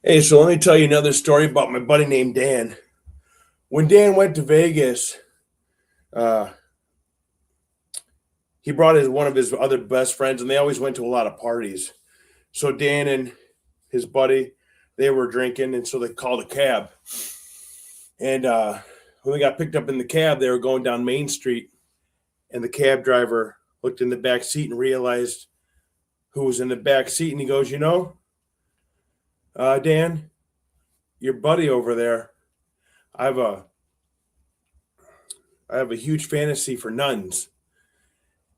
Hey, so let me tell you another story about my buddy named Dan. When Dan went to Vegas, uh, he brought one of his other best friends, and they always went to a lot of parties. So Dan and his buddy, they were drinking, and so they called a cab. And when they got picked up in the cab, they were going down Main Street, and the cab driver looked in the back seat and realized who was in the back seat, and he goes, Dan, your buddy over there, I have a I have a huge fantasy for nuns,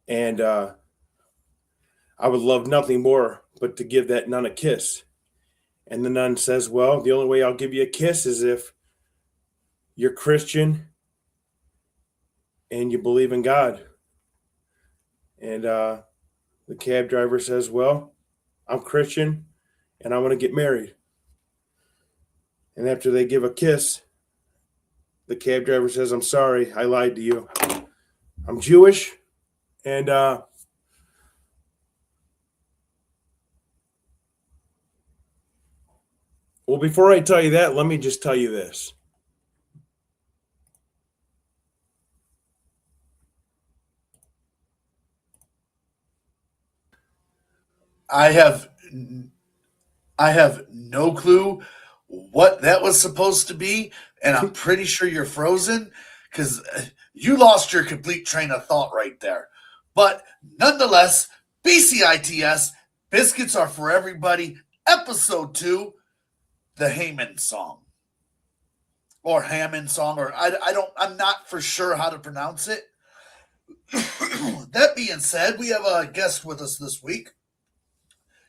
and I would love nothing more but to give that nun a kiss. And the nun says, "Well, the only way I'll give you a kiss is if you're Christian and you believe in God." And the cab driver says, "Well, I'm Christian and I want to get married." And after they give a kiss, the cab driver says, "I'm sorry, I lied to you. I'm Jewish, and well, before I tell you that, let me just tell you this. I have I have no clue what that was supposed to be, and I'm pretty sure you're frozen because you lost your complete train of thought right there. But nonetheless, BCITS, Biscuits Are For Everybody, Episode 2, the Hammond song. Or Hammond song, or I'm not for sure how to pronounce it. That being said, we have a guest with us this week.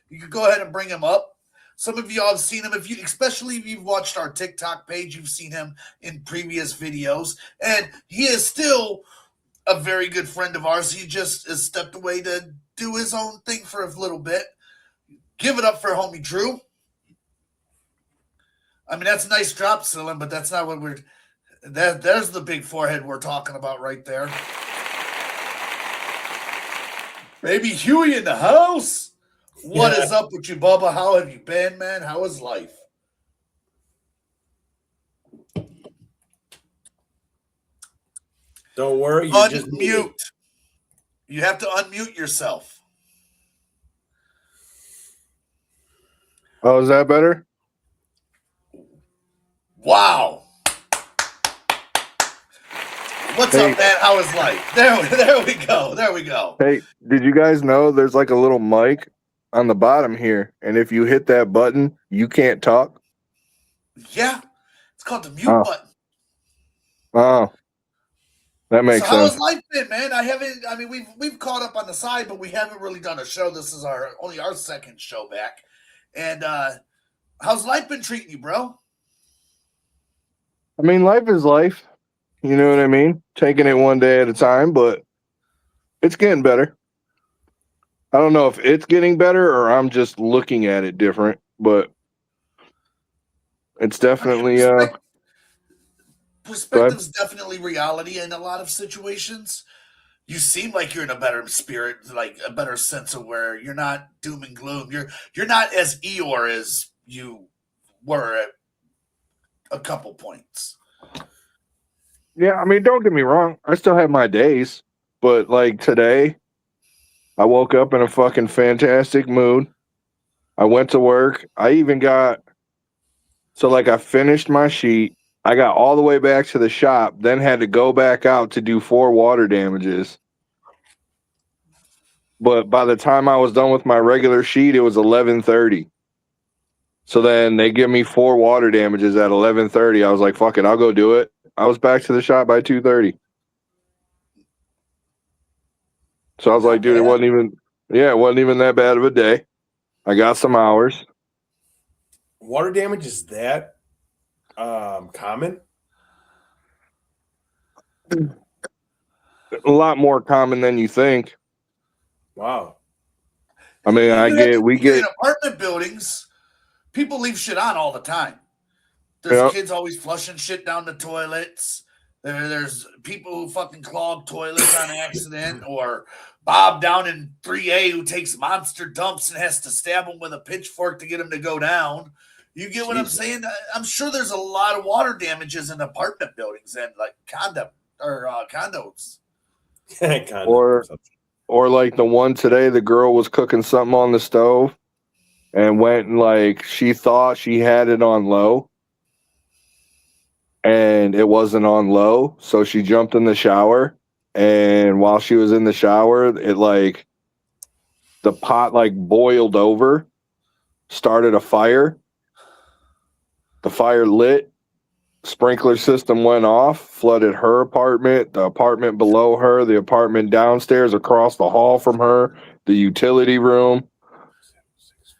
You can go ahead and bring him up. Some of y'all have seen him, especially if you've watched our TikTok page, you've seen him in previous videos, and he is still a very good friend of ours. He just has stepped away to do his own thing for a little bit. Give it up for homie Drew. I mean, that's a nice drop ceiling, but that's not what there's the big forehead we're talking about right there. Baby Huey in the house. What is up with you, Bubba? How have you been, man? How is life? Don't worry. You unmute. You have to unmute yourself. Oh, is that better? Wow. What's up, man? How is life? There we go. There we go. Hey, did you guys know there's like a little mic on the bottom here, and if you hit that button, you can't talk? Yeah. It's called the mute button. Oh. That makes sense. How has life been, man? We've caught up on the side, but we haven't really done a show. This is only our second show back. And how's life been treating you, bro? I mean, life is life. You know what I mean? Taking it one day at a time, but it's getting better. I don't know if it's getting better or I'm just looking at it different, but it's definitely perspective's definitely reality in a lot of situations. You seem like you're in a better spirit, like a better sense of where you're not doom and gloom. You're not as Eeyore as you were at a couple points. Yeah, I mean, don't get me wrong. I still have my days, but like today, I woke up in a fucking fantastic mood. I went to work. I finished my sheet. I got all the way back to the shop, then had to go back out to do 4 water damages. But by the time I was done with my regular sheet, it was 11:30. So then they give me 4 water damages at 11:30. I was like, fuck it, I'll go do it. I was back to the shop by 2:30. So I was like, dude, it wasn't even that bad of a day. I got some hours. Water damage is that common? A lot more common than you think. Wow. I mean, we get in apartment buildings, people leave shit on all the time. There's kids always flushing shit down the toilets. There's people who fucking clog toilets on accident, or Bob down in 3A who takes monster dumps and has to stab them with a pitchfork to get them to go down. You get what I'm Jesus. saying? I'm sure there's a lot of water damages in apartment buildings and like condos. Kind Or of. or like the one today, the girl was cooking something on the stove and went and like she thought she had it on low and it wasn't on low, so she jumped in the shower, and while she was in the shower, it like the pot like boiled over, started a fire. The fire lit, sprinkler system went off, flooded her apartment, the apartment below her, the apartment downstairs across the hall from her, the utility room.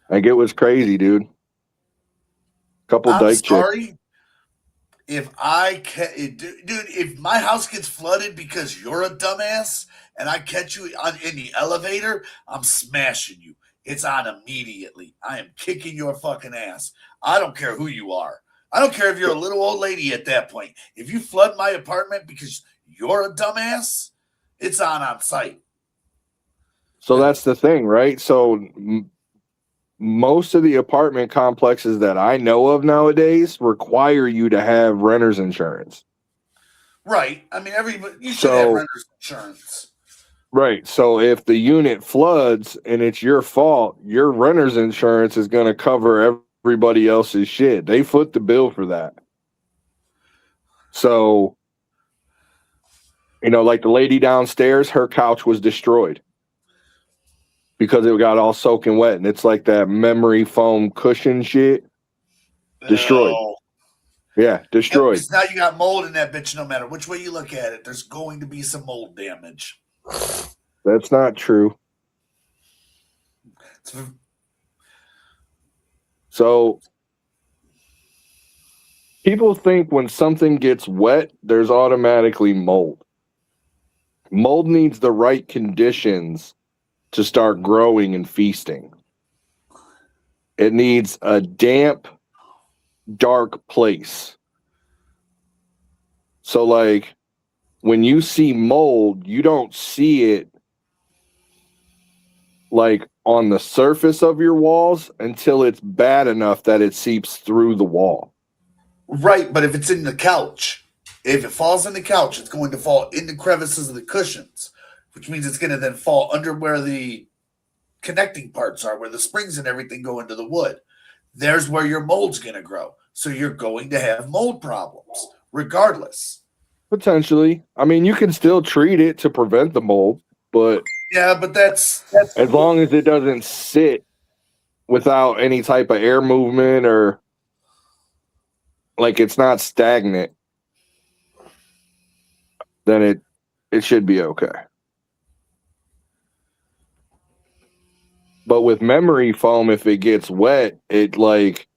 Like it was crazy, dude. Couple I'm dyke chicks. sorry if I can, dude. If my house gets flooded because you're a dumbass and I catch you in the elevator, I'm smashing you. It's on immediately. I am kicking your fucking ass. I don't care who you are. I don't care if you're a little old lady at that point. If you flood my apartment because you're a dumbass, it's on site. So that's the thing, right? So most of the apartment complexes that I know of nowadays require you to have renter's insurance. Right. I mean, everybody, you should have So, renter's insurance. right. So if the unit floods and it's your fault, your renter's insurance is going to cover everybody else's shit. They foot the bill for that. So, like the lady downstairs, her couch was destroyed because it got all soaking wet, and it's like that memory foam cushion shit. Destroyed. Oh. Yeah, Yep, destroyed. because now you got mold in that bitch no matter which way you look at it. There's going to be some mold damage. That's not true. So people think when something gets wet, there's automatically mold. Mold needs the right conditions to start growing and feasting. It needs a damp, dark place. So, like, when you see mold, you don't see it like on the surface of your walls until it's bad enough that it seeps through the wall. Right, but if it's in the couch, if it falls in the couch, it's going to fall in the crevices of the cushions, which means it's going to then fall under where the connecting parts are, where the springs and everything go into the wood. There's where your mold's going to grow. So you're going to have mold problems, regardless. Potentially. I mean, you can still treat it to prevent the mold, but Yeah, but that's as long as it doesn't sit without any type of air movement or like it's not stagnant, then it should be okay. But with memory foam, if it gets wet, it like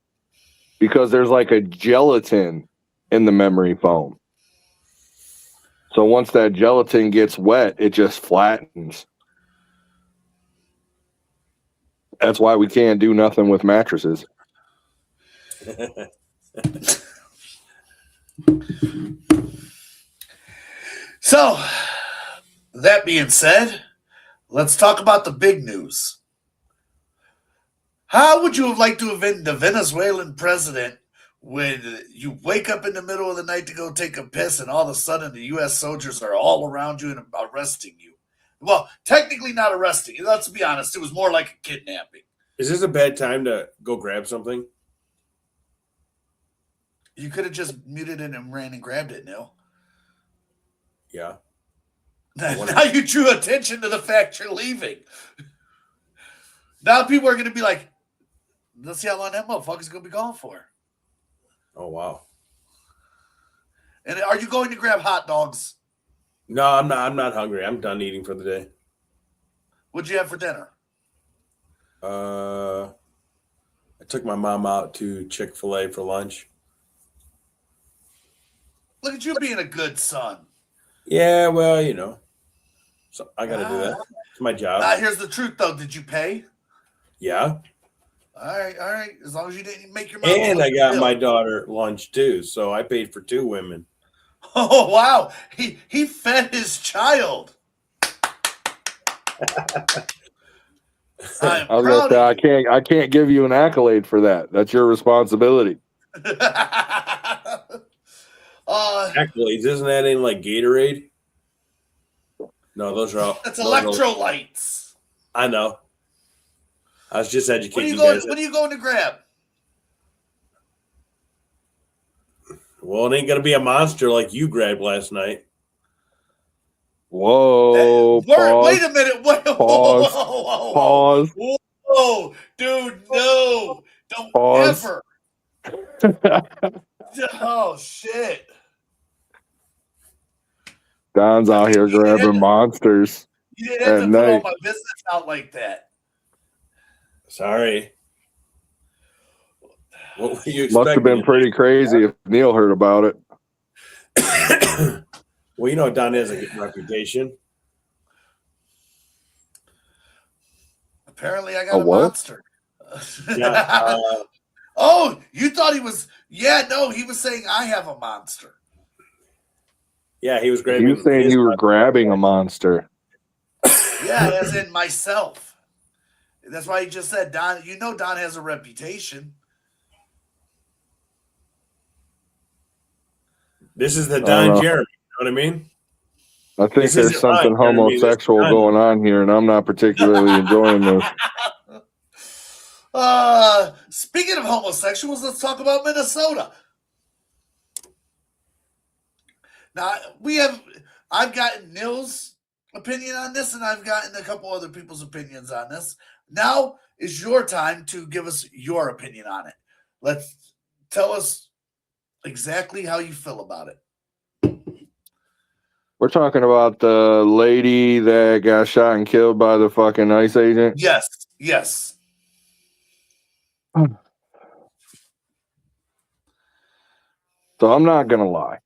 because there's like a gelatin in the memory foam. So once that gelatin gets wet, it just flattens. That's why we can't do nothing with mattresses. So, that being said, let's talk about the big news. How would you have liked to have been the Venezuelan president when you wake up in the middle of the night to go take a piss and all of a sudden the U.S. soldiers are all around you and arresting you? Well, technically not arresting you. Let's be honest. It was more like a kidnapping. Is this a bad time to go grab something? You could have just muted it and ran and grabbed it, Neil. Yeah. Now you drew attention to the fact you're leaving. Now people are going to be like, let's see how long that motherfucker's going to be gone for. Oh, wow. And are you going to grab hot dogs? No, I'm not. I'm not hungry. I'm done eating for the day. What'd you have for dinner? I took my mom out to Chick-fil-A for lunch. Look at you being a good son. Yeah, well, so I got to do that. It's my job. Here's the truth, though. Did you pay? Yeah. All right. As long as you didn't make your mom. And I got my daughter lunch too, so I paid for 2 women. Oh wow! He fed his child. I'm I was proud gonna of say I can't give you an accolade for that. That's your responsibility. you. Accolades, isn't that in like Gatorade? No, those are all. That's Those are, electrolytes. I know. I was just What are educating you you going? guys. What are you going to grab? Well, it ain't gonna be a monster like you grabbed last night. Whoa! Wait a minute! Wait! Pause. Pause. Whoa, dude! No! Don't Pause. ever! Oh shit! Don's out here grabbing monsters You didn't have at to put all night. my business out like that. Sorry. What were you Must have been expecting? pretty crazy if Neil heard about it. Well, you know Don has a good reputation. Apparently, I got a what? monster. Yeah. Oh, you thought he was? Yeah, no, he was saying I have a monster. Yeah, he was He grabbing. was saying his you were monster. grabbing a monster. Yeah, as in myself. That's why he just said Don. You know, Don has a reputation. This is the don't Don know. Jeremy. You know what I mean? I think This there's isn't something Ron Jeremy, this is homosexual Don. going on here, and I'm not particularly enjoying this. Speaking of homosexuals, let's talk about Minnesota. Now I've gotten Nils' opinion on this, and I've gotten a couple other people's opinions on this. Now is your time to give us your opinion on it. Let's tell us exactly how you feel about it. We're talking about the lady that got shot and killed by the fucking ICE agent. Yes. So I'm not gonna lie.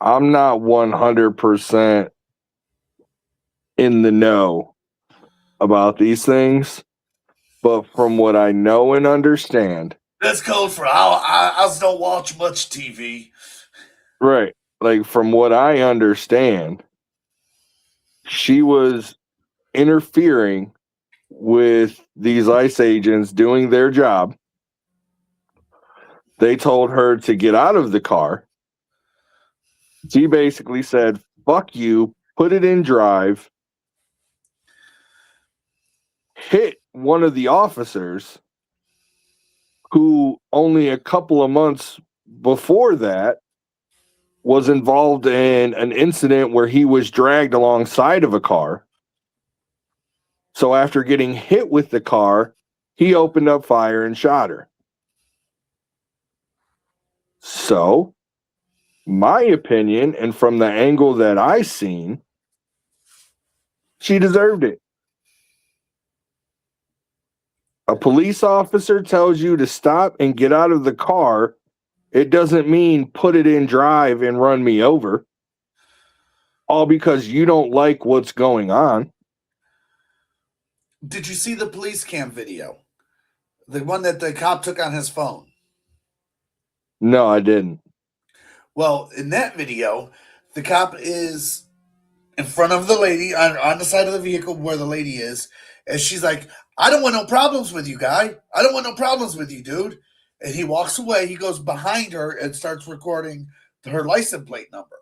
I'm not 100% in the know about these things, but from what I know and understand, That's code for I don't watch much TV. right? Like from what I understand, she was interfering with these ICE agents doing their job. They told her to get out of the car. She basically said, fuck you, put it in drive, hit one of the officers who only a couple of months before that was involved in an incident where he was dragged alongside of a car. So after getting hit with the car, he opened up fire and shot her. So, my opinion, and from the angle that I seen, she deserved it. A police officer tells you to stop and get out of the car. It doesn't mean put it in drive and run me over. All because you don't like what's going on. Did you see the police cam video? The one that the cop took on his phone? No, I didn't. Well, in that video, the cop is in front of the lady on the side of the vehicle where the lady is, and she's like, I don't want no problems with you, guy. I don't want no problems with you, dude. And he walks away. He goes behind her and starts recording her license plate number.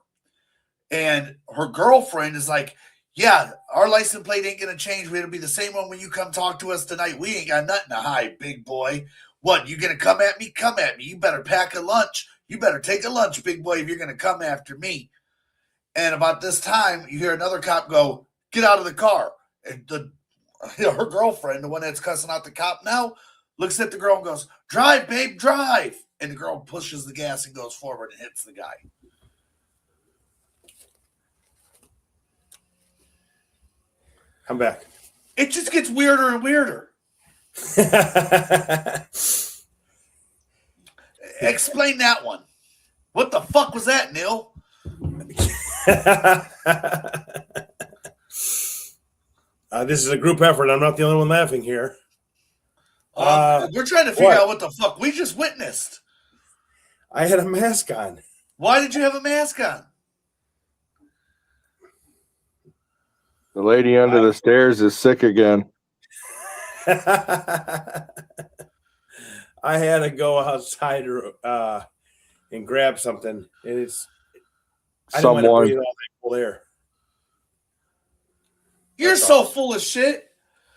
And her girlfriend is like, yeah, our license plate ain't going to change. It'll be the same one when you come talk to us tonight. We ain't got nothing to hide, big boy. What, you going to come at me? Come at me. You better pack a lunch. You better take a lunch, big boy, if you're going to come after me. And about this time, you hear another cop go, get out of the car. And her girlfriend, the one that's cussing out the cop now, looks at the girl and goes, drive, babe, drive. And the girl pushes the gas and goes forward and hits the guy. I'm back. It just gets weirder and weirder. Explain that one. What the fuck was that, Neil? This is a group effort. I'm not the only one laughing here. We're trying to figure out what the fuck we just witnessed. I had a mask on. Why did you have a mask on? The lady under the stairs is sick again. I had to go outside and grab something, and I didn't want to Someone. breathe all that cold air. You're That's so all. full of shit.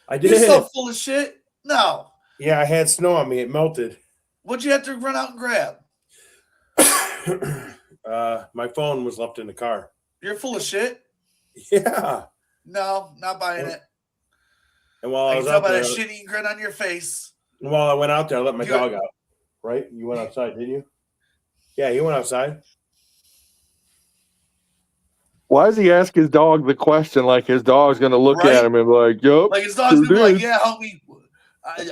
I You're so did. full of shit. No. Yeah, I had snow on me. It melted. What'd you have to run out and grab? My phone was left in the car. You're full of shit. Yeah. No, not buying it. And while I I can was tell out by there, that shitty grin on your face. while I went out there, I let my You- dog out. Right? You went outside, didn't you? Yeah, you went outside. Why does he ask his dog the question like his dog's going to look Right? at him and be like, yup, Like his dog's sure gonna be like, did. "Yeah, homie,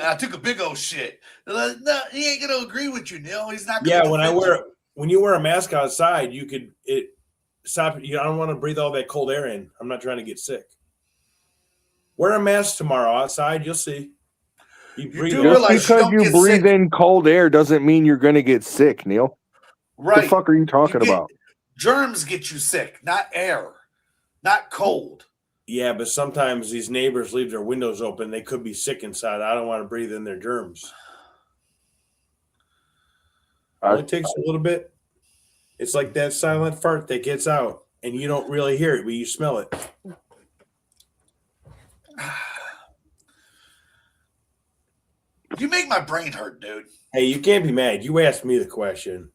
I took a big old shit." Like, no, he ain't gonna agree with you, Neil. He's not gonna. Yeah, defend you. when you wear a mask outside, it stop. I don't want to breathe all that cold air in. I'm not trying to get sick. Wear a mask tomorrow outside. You'll see. You breathe do a Just realize little. you because don't you get breathe sick. in cold air doesn't mean you're going to get sick, Neil. Right? The fuck are you You talking get about? germs get you sick, not air, not cold. Yeah, but sometimes these neighbors leave their windows open. They could be sick inside. I don't want to breathe in their germs. Only takes a little bit. It's like that silent fart that gets out, and you don't really hear it, but you smell it. You make my brain hurt, dude. Hey, you can't be mad. You asked me the question.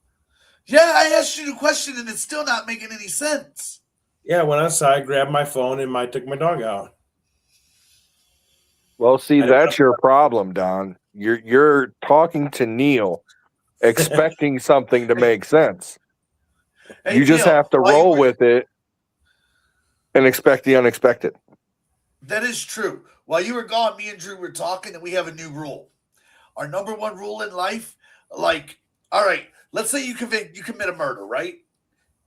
Yeah, I asked you the question, and it's still not making any sense. Yeah, I went outside, grabbed my phone, and took my dog out. Well, see, I didn't that's your problem, Don. You're talking to Neil, expecting something to make sense. Hey, You just Neil, have to while you roll were- with it and expect the unexpected. That is true. While you were gone, me and Drew were talking, and we have a new rule. Our number one rule in life, like, all right, let's say you commit a murder, right?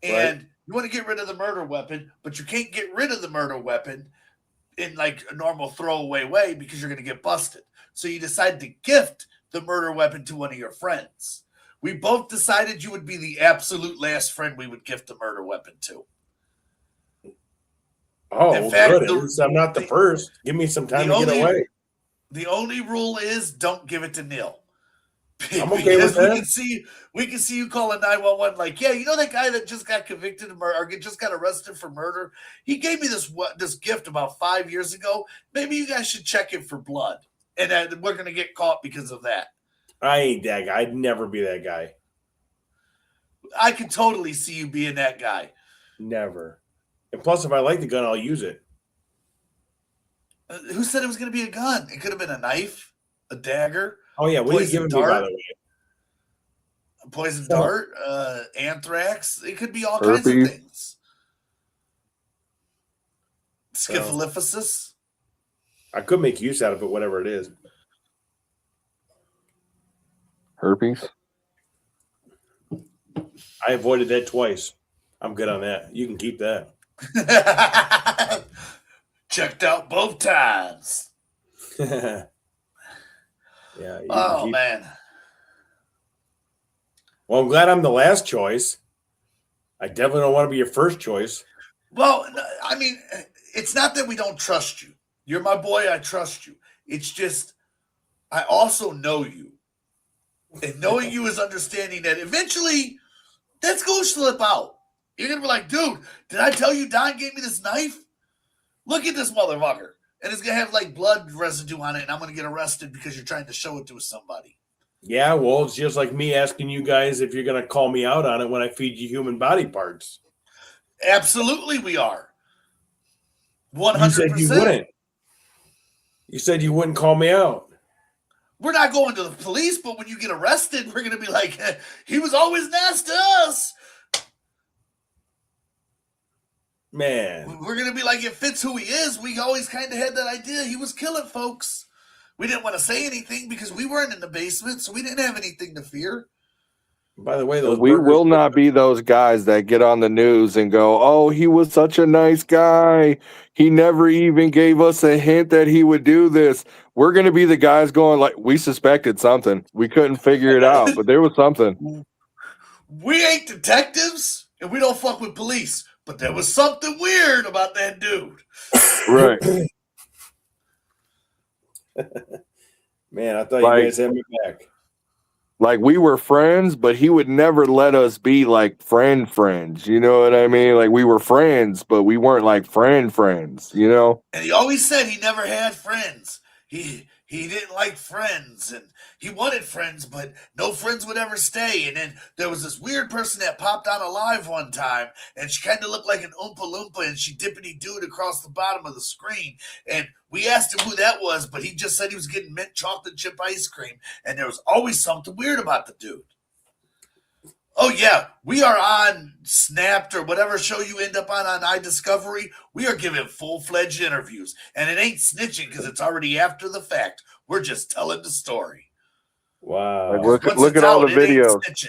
And you want to get rid of the murder weapon, but you can't get rid of the murder weapon in like a normal throwaway way because you're going to get busted. So you decide to gift the murder weapon to one of your friends. We both decided you would be the absolute last friend we would gift the murder weapon to. Oh, In fact, good. At least I'm not the first. Give me some time to get away. The only rule is don't give it to Neil. I'm okay with that. We can see you calling 911 like, yeah, you know that guy that just got convicted of murder or just got arrested for murder? He gave me this gift about 5 years ago. Maybe you guys should check it for blood. And we're going to get caught because of that. I ain't that guy. I'd never be that guy. I could totally see you being that guy. Never. And plus, if I like the gun, I'll use it. Who said it was going to be a gun? It could have been a knife, a dagger. Oh, yeah. What are you Poison giving me, by dart? the way? A poison dart, anthrax. It could be all Herpes. kinds of things. Scyphiliphysis. I could make use out of it, whatever it is. Herpes. I avoided that twice. I'm good on that. You can keep that. Checked out both times. Yeah. Oh, man. Well, I'm glad I'm the last choice. I definitely don't want to be your first choice. Well, I mean, it's not that we don't trust you. You're my boy. I trust you. It's just, I also know you. And knowing you is understanding that eventually that's going to slip out. You're going to be like, dude, did I tell you Don gave me this knife? Look at this motherfucker. And it's going to have like blood residue on it, and I'm going to get arrested because you're trying to show it to somebody. Yeah, well, it's just like me asking you guys if you're going to call me out on it when I feed you human body parts. Absolutely, we are. 100%. You said you wouldn't. You said you wouldn't call me out. We're not going to the police, but when you get arrested, we're going to be like, he was always nice to us. Man. We're going to be like, it fits who he is. We always kind of had that idea. He was killing folks. We didn't want to say anything because we weren't in the basement, so we didn't have anything to fear. By the way, We will not be those guys that get on the news and go, oh, he was such a nice guy. He never even gave us a hint that he would do this. We're going to be the guys going like, we suspected something. We couldn't figure it out, but there was something. We ain't detectives, and we don't fuck with police, but there was something weird about that dude. Right. Man, I thought you Like, guys had me back. like we were friends, but he would never let us be like friends. You know what I mean? Like we were friends, but we weren't like friends. You know? And he always said he never had friends. He didn't like friends, and he wanted friends, but no friends would ever stay. And then there was this weird person that popped on alive one time, and she kind of looked like an Oompa Loompa, and she dippity dooed across the bottom of the screen. And we asked him who that was, but he just said he was getting mint chocolate chip ice cream, and there was always something weird about the dude. Oh yeah, we are on Snapped or whatever show you end up on iDiscovery. We are giving full-fledged interviews, and it ain't snitching because it's already after the fact. We're just telling the story. Like Wow. Once look it's at all out, the it ain't videos. snitching,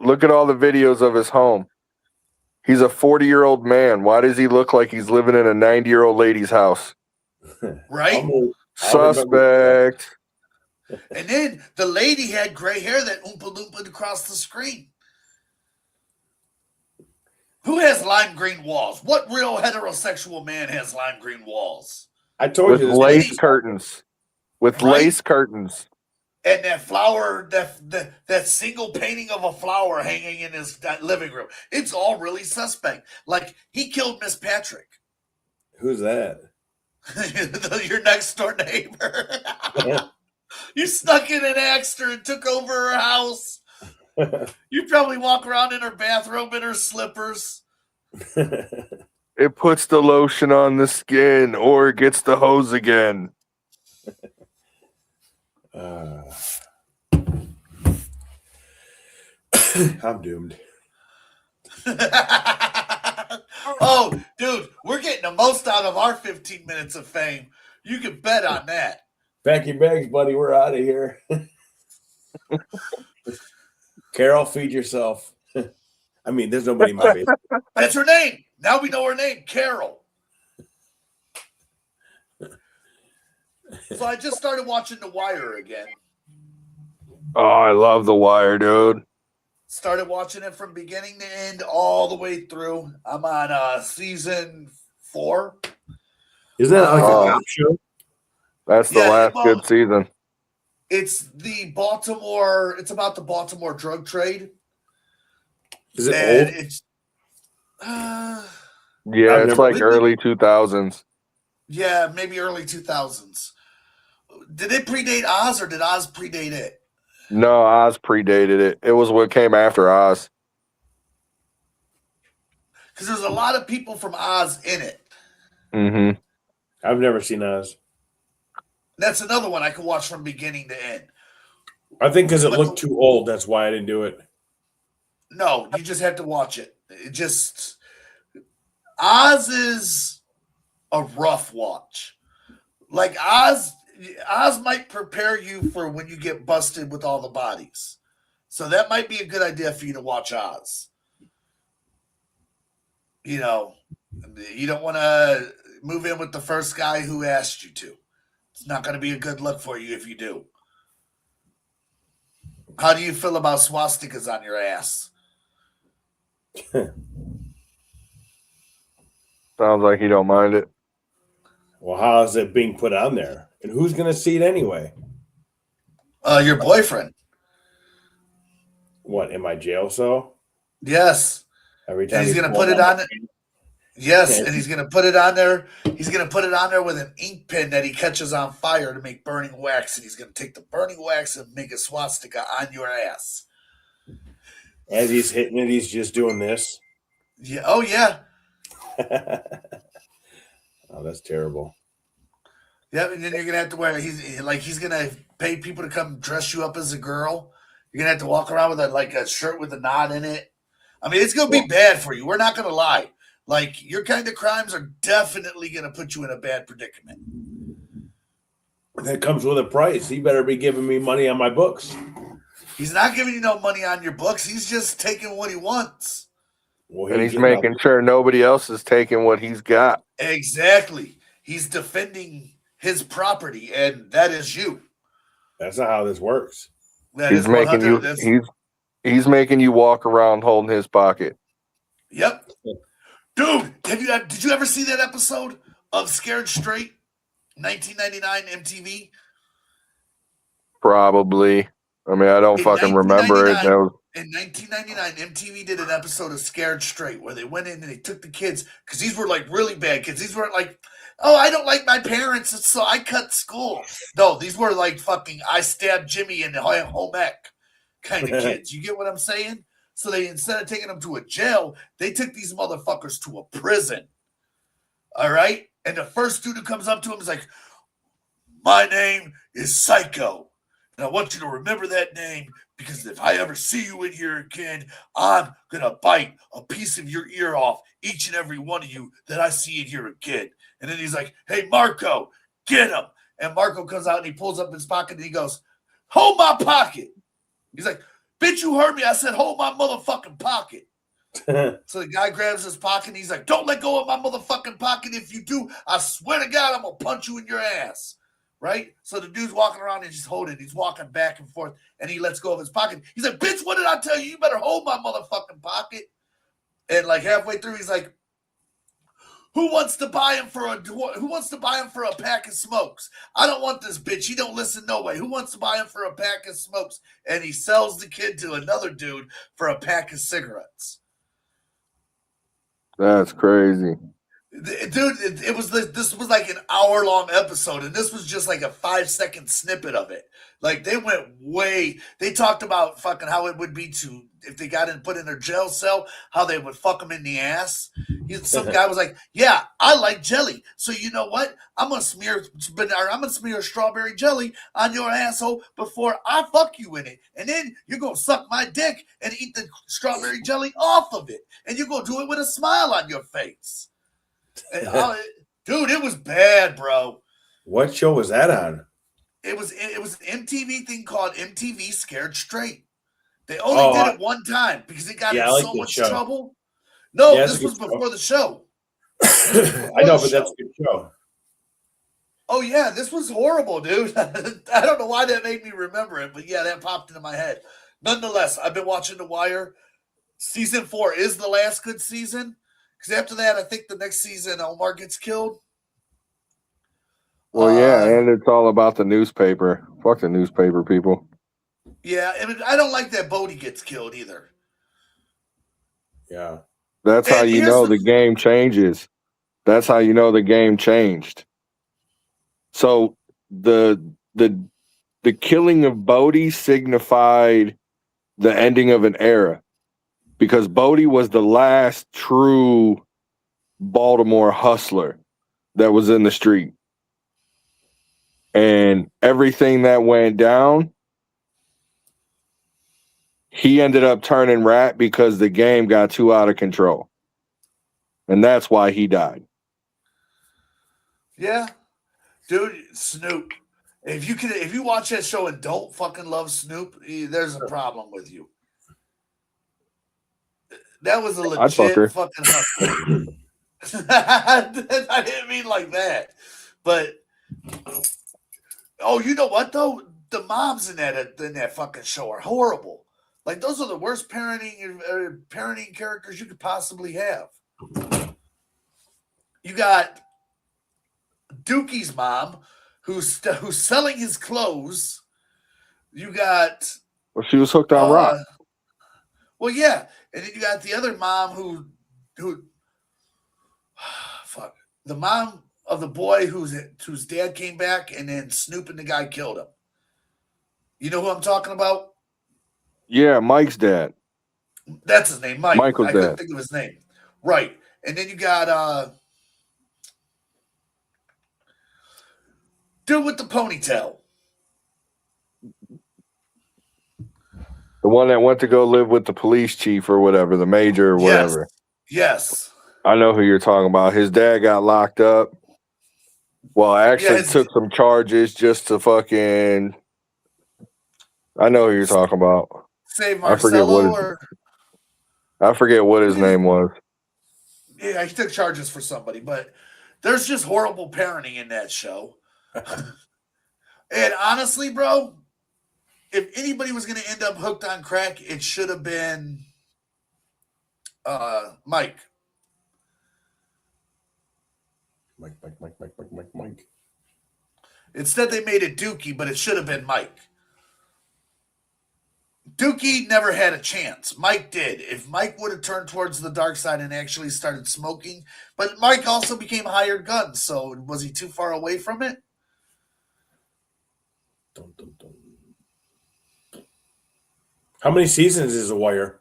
Look at all the videos of his home. He's a 40-year-old man. Why does he look like he's living in a 90-year-old lady's house? right? I'll remember Suspect. And then the lady had gray hair that Oompa Loompa across the screen. Who has lime green walls? What real heterosexual man has lime green walls? I told With you this. lace curtains. With Right? lace curtains. And that flower, that single painting of a flower hanging in his living room. It's all really suspect. Like, he killed Miss Patrick. Who's that? Your next door neighbor. You snuck in and axed her and took over her house. You probably walk around in her bathrobe in her slippers. It puts the lotion on the skin or it gets the hose again. I'm doomed. Oh, dude, we're getting the most out of our 15 minutes of fame. You can bet on that. Pack your bags, buddy. We're out of here. Carol, feed yourself. I mean, there's nobody in my basement. That's her name. Now we know her name, Carol. So I just started watching The Wire again. Oh, I love The Wire, dude. Started watching it from beginning to end, all the way through. I'm on season 4. Isn't that like a Oh. cop show? That's the last good season. It's it's about the Baltimore drug trade. Is it And old? it's Yeah, I've it's never- like early 2000s. yeah, maybe early 2000s. Did it predate Oz or did Oz predate it? No, Oz predated it. It was what came after Oz. Because there's a lot of people from Oz in it. Mm-hmm. I've never seen Oz. That's another one I could watch from beginning to end. I think because it But looked too old. That's why I didn't do it. No, you just have to watch it. Oz is a rough watch. Like Oz might prepare you for when you get busted with all the bodies. So that might be a good idea for you to watch Oz. You know, you don't want to move in with the first guy who asked you to. It's not going to be a good look for you if you do. How do you feel about swastikas on your ass? Sounds like you don't mind it. Well, how is it being put on there? And who's going to see it anyway? Your boyfriend. What, in my jail cell? Yes. Every time And he's you going to pull put it out- on. Yes, and he's going to put it on there. He's going to put it on there with an ink pen that he catches on fire to make burning wax. And he's going to take the burning wax and make a swastika on your ass. As he's hitting it, he's just doing this. Yeah. Oh, yeah. Oh, that's terrible. Yeah, and then you're going to have to wear, he's going to pay people to come dress you up as a girl. You're going to have to walk around with a shirt with a knot in it. I mean, it's going to be bad for you. We're not going to lie. Like, your kind of crimes are definitely going to put you in a bad predicament. That comes with a price. He better be giving me money on my books. He's not giving you no money on your books. He's just taking what he wants. Well, And he's making sure nobody else is taking what he's got. Exactly. He's defending his property, and that is you. That's not how this works. That He's is making 100. you. He's making you walk around holding his pocket. Yep. Dude, did you ever see that episode of Scared Straight, 1999 MTV? Probably. I mean, I don't In fucking remember it. 1999, That was in 1999, MTV did an episode of Scared Straight where they went in and they took the kids because these were like really bad kids. These weren't like, oh, I don't like my parents, so I cut school. No, these were like fucking I stabbed Jimmy in the home ec kind of kids. You get what I'm saying? So they, instead of taking them to a jail, they took these motherfuckers to a prison. All right? And the first dude who comes up to him is like, my name is Psycho. And I want you to remember that name because if I ever see you in here again, I'm going to bite a piece of your ear off, each and every one of you that I see in here again. And then he's like, hey, Marco, get him. And Marco comes out and he pulls up his pocket and he goes, hold my pocket. He's like, bitch, you heard me. I said, hold my motherfucking pocket. So the guy grabs his pocket and he's like, don't let go of my motherfucking pocket. If you do, I swear to God, I'm going to punch you in your ass. Right? So the dude's walking around and he's holding it. He's walking back and forth and he lets go of his pocket. He's like, bitch, what did I tell you? You better hold my motherfucking pocket. And like halfway through, he's like, who wants to buy him for a pack of smokes? I don't want this bitch. He don't listen no way. Who wants to buy him for a pack of smokes? And he sells the kid to another dude for a pack of cigarettes. That's crazy. Dude, this was like an hour-long episode, and this was just like a 5-second snippet of it. Like they talked about fucking how it would be to if they got put in their jail cell, how they would fuck them in the ass. Some guy was like, "Yeah, I like jelly, so you know what? I'm gonna smear strawberry jelly on your asshole before I fuck you in it, and then you're gonna suck my dick and eat the strawberry jelly off of it, and you're gonna do it with a smile on your face." Dude, it was bad, bro. What show was that on? It was an MTV thing called MTV Scared Straight. They only did it one time because it got in so much trouble. No, this was before the show. I know, but that's a good show. Oh yeah, this was horrible, dude. I don't know why that made me remember it, but yeah, that popped into my head. Nonetheless, I've been watching The Wire. Season 4 is the last good season. Because after that, I think the next season, Omar gets killed. Well, yeah, and it's all about the newspaper. Fuck the newspaper people. Yeah, I don't like that Bodie gets killed either. Yeah. That's how you know the game changes. That's how you know the game changed. So the killing of Bodie signified the ending of an era. Because Bodie was the last true Baltimore hustler that was in the street. And everything that went down, he ended up turning rat because the game got too out of control. And that's why he died. Yeah. Dude, Snoop. If you watch that show and don't fucking love Snoop, there's a problem with you. That was a legit fucking hustler. I didn't mean like that. But you know what though? The moms in that fucking show are horrible. Like those are the worst parenting characters you could possibly have. You got Dookie's mom, who's selling his clothes. You got she was hooked on rock. Well, yeah, and then you got the other mom who fuck, the mom of the boy whose dad came back, and then Snoop and the guy killed him. You know who I'm talking about? Yeah, Mike's dad. That's his name, Mike. Michael's I couldn't dad. think of his name. Right, and then you got dude with the ponytail. The one that went to go live with the police chief or whatever, the major or whatever. Yes. I know who you're talking about. His dad got locked up. Well, I actually took some charges just to fucking... I know who you're talking about. Say Marcelo I forget what his name was. Yeah, he took charges for somebody, but there's just horrible parenting in that show. And honestly, bro, if anybody was going to end up hooked on crack, it should have been Mike. Mike. Instead, they made it Dookie, but it should have been Mike. Dookie never had a chance. Mike did. If Mike would have turned towards the dark side and actually started smoking, but Mike also became hired gun, so was he too far away from it? Dun, dun, dun. How many seasons is The Wire?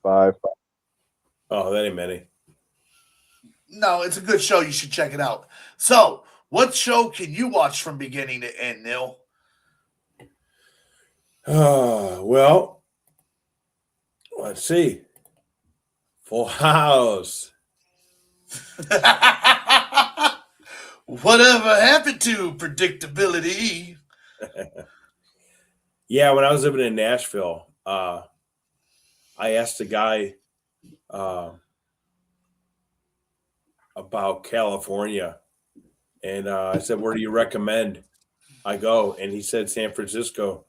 5. Oh, that ain't many. No, it's a good show. You should check it out. So, what show can you watch from beginning to end, Neil? Well, let's see. Full House. Whatever happened to predictability? Yeah, when I was living in Nashville, I asked a guy about California, and I said, "Where do you recommend I go?" And he said San Francisco.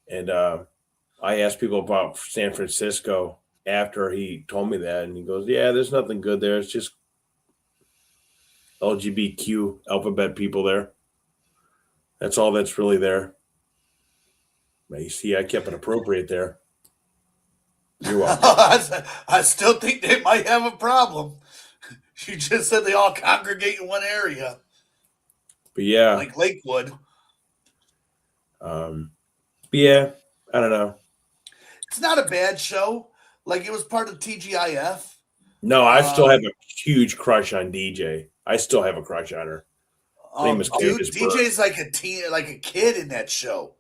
And I asked people about San Francisco after he told me that, and he goes, "Yeah, there's nothing good there. It's just LGBTQ alphabet people there. That's all that's really there." But you see, I kept it appropriate there. You're welcome. I still think they might have a problem. You just said they all congregate in one area, But yeah, like Lakewood. yeah, I don't know. It's not a bad show. Like, it was part of TGIF. No, I still have a huge crush on DJ. I still have a crush on her. Her name is Dude, Candace Burke. DJ's like a kid in that show.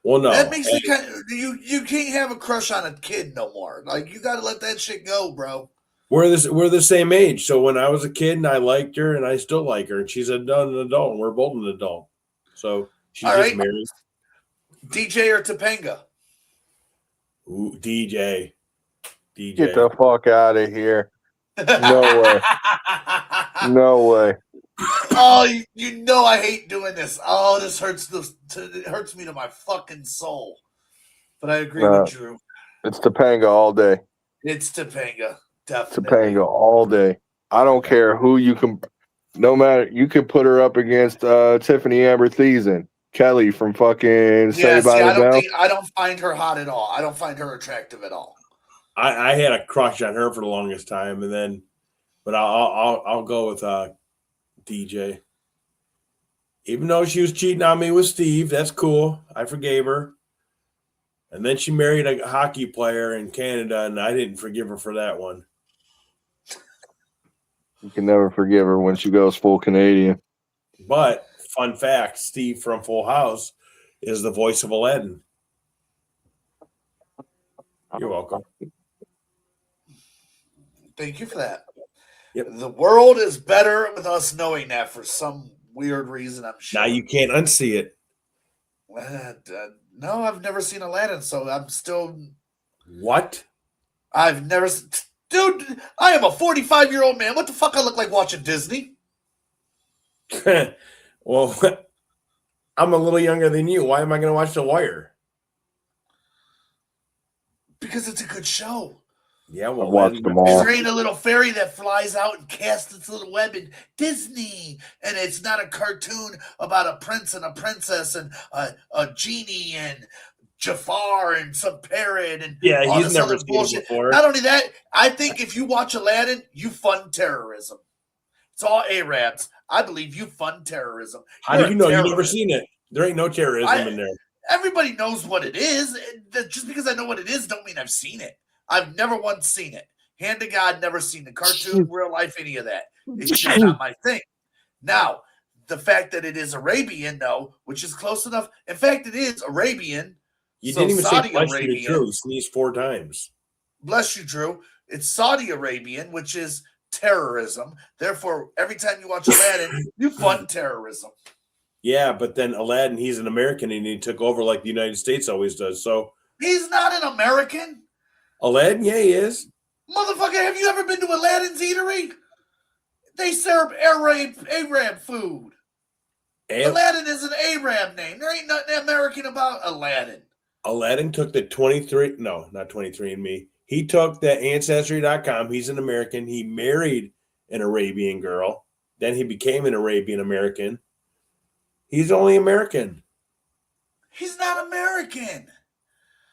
Well, no, That makes me kind of you can't have a crush on a kid no more. Like, you got to let that shit go, bro. we're the same age. So when I was a kid and I liked her and I still like her, and she's an adult and we're both an adult. So she's All just right. married. DJ or Topanga? Ooh, DJ. Get the fuck out of here. No way. No way. Oh, you know I hate doing this. Oh, this hurts. It hurts me to my fucking soul. But I agree with Drew. It's Topanga all day. It's Topanga, definitely. Topanga all day. I don't care who you can. No matter, you could put her up against Tiffany Amber Thiessen, Kelly from fucking Saved by the Bell. I don't find her hot at all. I don't find her attractive at all. I had a crush on her for the longest time, and then, but I'll go with DJ. Even though she was cheating on me with Steve, that's cool. I forgave her. And then she married a hockey player in Canada, and I didn't forgive her for that one. You can never forgive her when she goes full Canadian. But fun fact, Steve from Full House is the voice of Aladdin. You're welcome. Thank you for that. Yep. The world is better with us knowing that for some weird reason, I'm sure. Now you can't unsee it. No, I've never seen Aladdin, so I'm still... What? I've never... Dude, I am a 45-year-old man. What the fuck I look like watching Disney? Well, I'm a little younger than you. Why am I going to watch The Wire? Because it's a good show. Yeah, well, I've watched them all. Because there ain't a little fairy that flies out and casts its little web in Disney. And it's not a cartoon about a prince and a princess and a genie and Jafar and some parrot and yeah, all he's this never other seen bullshit. it before. Not only that, I think if you watch Aladdin, you fund terrorism. It's all Arabs. I believe you fund terrorism. How do you know? You've never seen it. There ain't no terrorism in there. Everybody knows what it is. Just because I know what it is don't mean I've seen it. I've never once seen it. Hand to God, never seen the cartoon, real life, any of that. It's just not my thing. Now, the fact that it is Arabian, though, which is close enough. In fact, it is Arabian. You so didn't even Saudi say bless Arabian. you, Drew. You sneezed 4 times. Bless you, Drew. It's Saudi Arabian, which is terrorism. Therefore, every time you watch Aladdin, you fund terrorism. Yeah, but then Aladdin, he's an American, and he took over like the United States always does. So he's not an American. Aladdin, yeah, he is. Motherfucker, have you ever been to Aladdin's eatery? They serve Arab food. Aladdin is an Arab name. There ain't nothing American about Aladdin. Aladdin took the 23andMe. He took the Ancestry.com. He's an American. He married an Arabian girl. Then he became an Arabian American. He's only American. He's not American.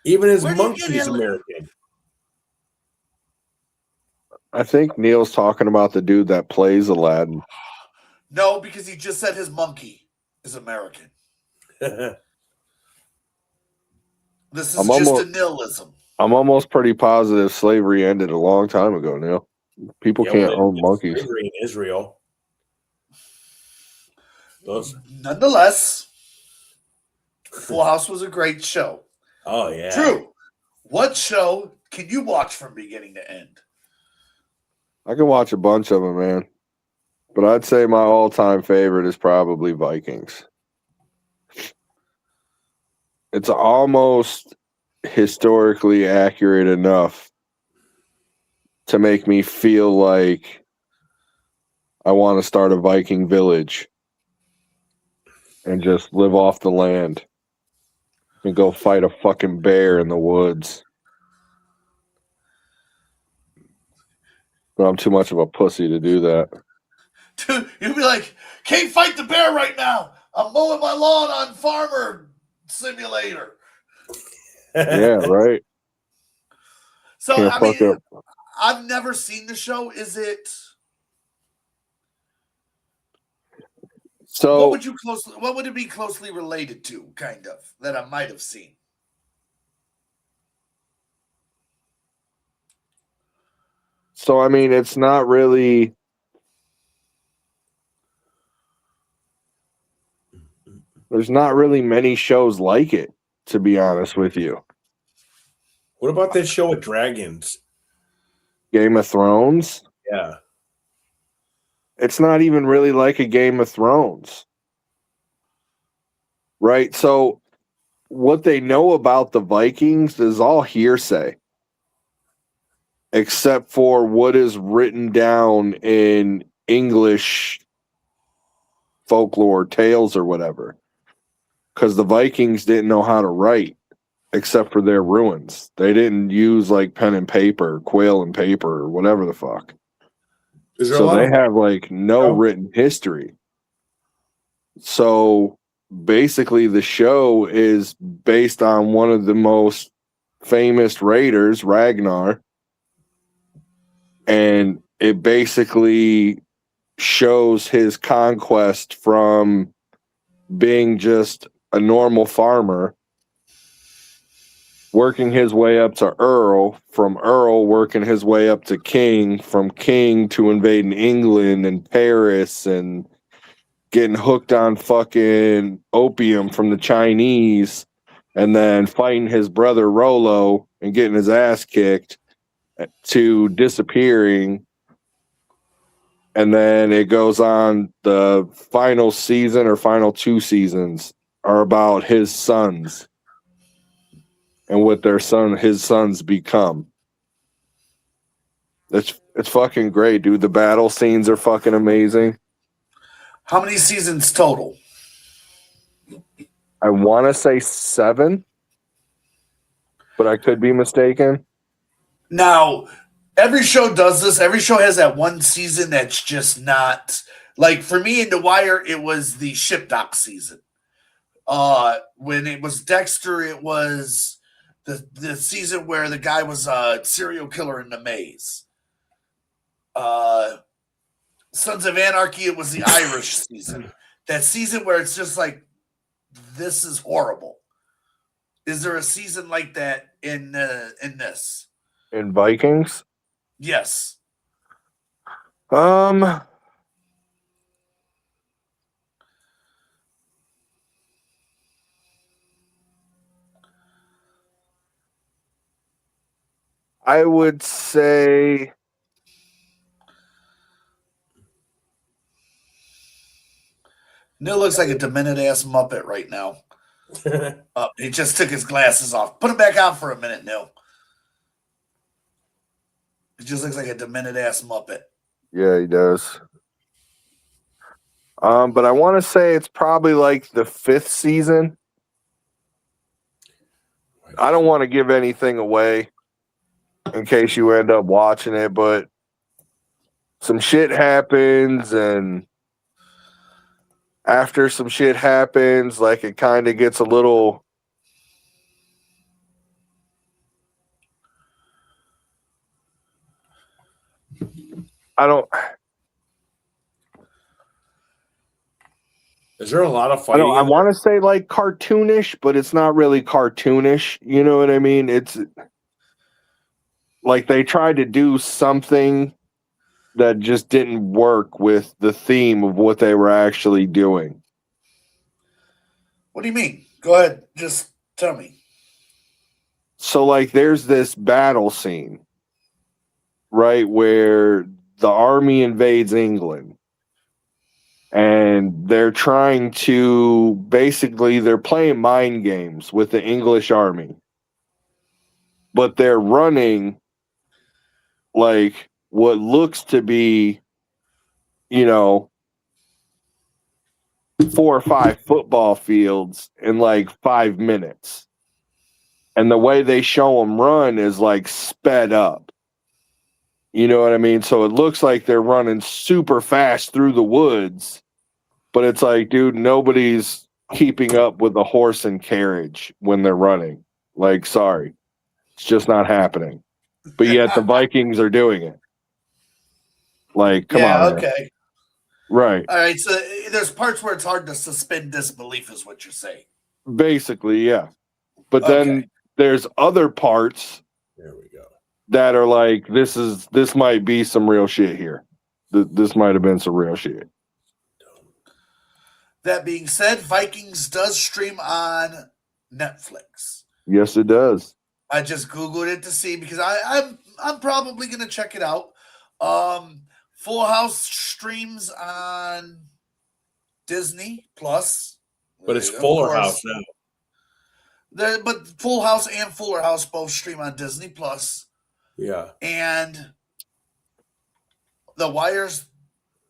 Even his Where do you get monkey's him? American. I think Neil's talking about the dude that plays Aladdin. No, because he just said his monkey is American. This is I'm just a almost nihilism. I'm almost pretty positive slavery ended a long time ago, Neil. People Yeah, well, can't they own did monkeys. slavery in Israel. Those. Nonetheless, Full House was a great show. Oh yeah. Drew, what show can you watch from beginning to end? I can watch a bunch of them, man. But I'd say my all-time favorite is probably Vikings. It's almost historically accurate enough to make me feel like I want to start a Viking village and just live off the land and go fight a fucking bear in the woods. But I'm too much of a pussy to do that. Dude, you'd be like, can't fight the bear right now. I'm mowing my lawn on Farmer Simulator. Yeah, right. So, Can't I fuck mean, up. I've never seen the show. Is it? So What would it be closely related to, kind of, that I might have seen? I mean, it's not really. There's not really many shows like it, to be honest with you. What about that show with dragons? Game of Thrones. Yeah. It's not even really like a Game of Thrones. Right? So what they know about the Vikings is all hearsay, except for what is written down in English folklore tales or whatever. Because the Vikings didn't know how to write except for their ruins. They didn't use like pen and paper, quill and paper, or whatever the fuck. Is there a So lot they of have like no Oh. written history. So basically, the show is based on one of the most famous raiders, Ragnar, and it basically shows his conquest from being just a normal farmer, working his way up to Earl, from Earl working his way up to King, from King to invading England and Paris and getting hooked on fucking opium from the Chinese, and then fighting his brother Rollo and getting his ass kicked, to disappearing. And then it goes on, the final season or final two seasons are about his sons and what his sons become. It's fucking great, dude. The battle scenes are fucking amazing. How many seasons total? I want to say 7, but I could be mistaken. Now, every show does this. Every show has that one season that's just not like, for me in The Wire, it was the ship dock season. When it was Dexter, it was the season where the guy was a serial killer in the maze. Sons of Anarchy, it was the Irish season. That season where it's just like, this is horrible. Is there a season like that in this? In Vikings? Yes. I would say Neil looks like a demented ass Muppet right now. He just took his glasses off. Put them back on for a minute, Neil. He just looks like a demented ass Muppet. yeah, he does. But I want to say it's probably like the 5th season. I don't want to give anything away in case you end up watching it, but some shit happens, and after some shit happens, like, it kind of gets a little I don't. Is there a lot of I fighting? don't. I In want to say like cartoonish, but it's not really cartoonish. You know what I mean? It's like they tried to do something that just didn't work with the theme of what they were actually doing. What do you mean? Go ahead. Just tell me. So, like, there's this battle scene, right, where the army invades England and they're trying to basically they're playing mind games with the English army, but they're running like what looks to be, you know, 4 or 5 football fields in like 5 minutes. And the way they show them run is like sped up. You know what I mean? So it looks like they're running super fast through the woods, but it's like, dude, nobody's keeping up with a horse and carriage when they're running. Like, sorry, it's just not happening. But yet the Vikings are doing it. Like, come Yeah, on, man. okay. Right. All right, so there's parts where it's hard to suspend disbelief, is what you're saying. Basically, yeah. But Okay. then there's other parts there we go. that are like, this might be some real shit here. This might have been some real shit. That being said, Vikings does stream on Netflix. Yes, it does. I just Googled it to see because I'm probably gonna check it out. Full House streams on Disney Plus. But it's Of Fuller course. House now. But Full House and Fuller House both stream on Disney Plus. Yeah. And The Wire's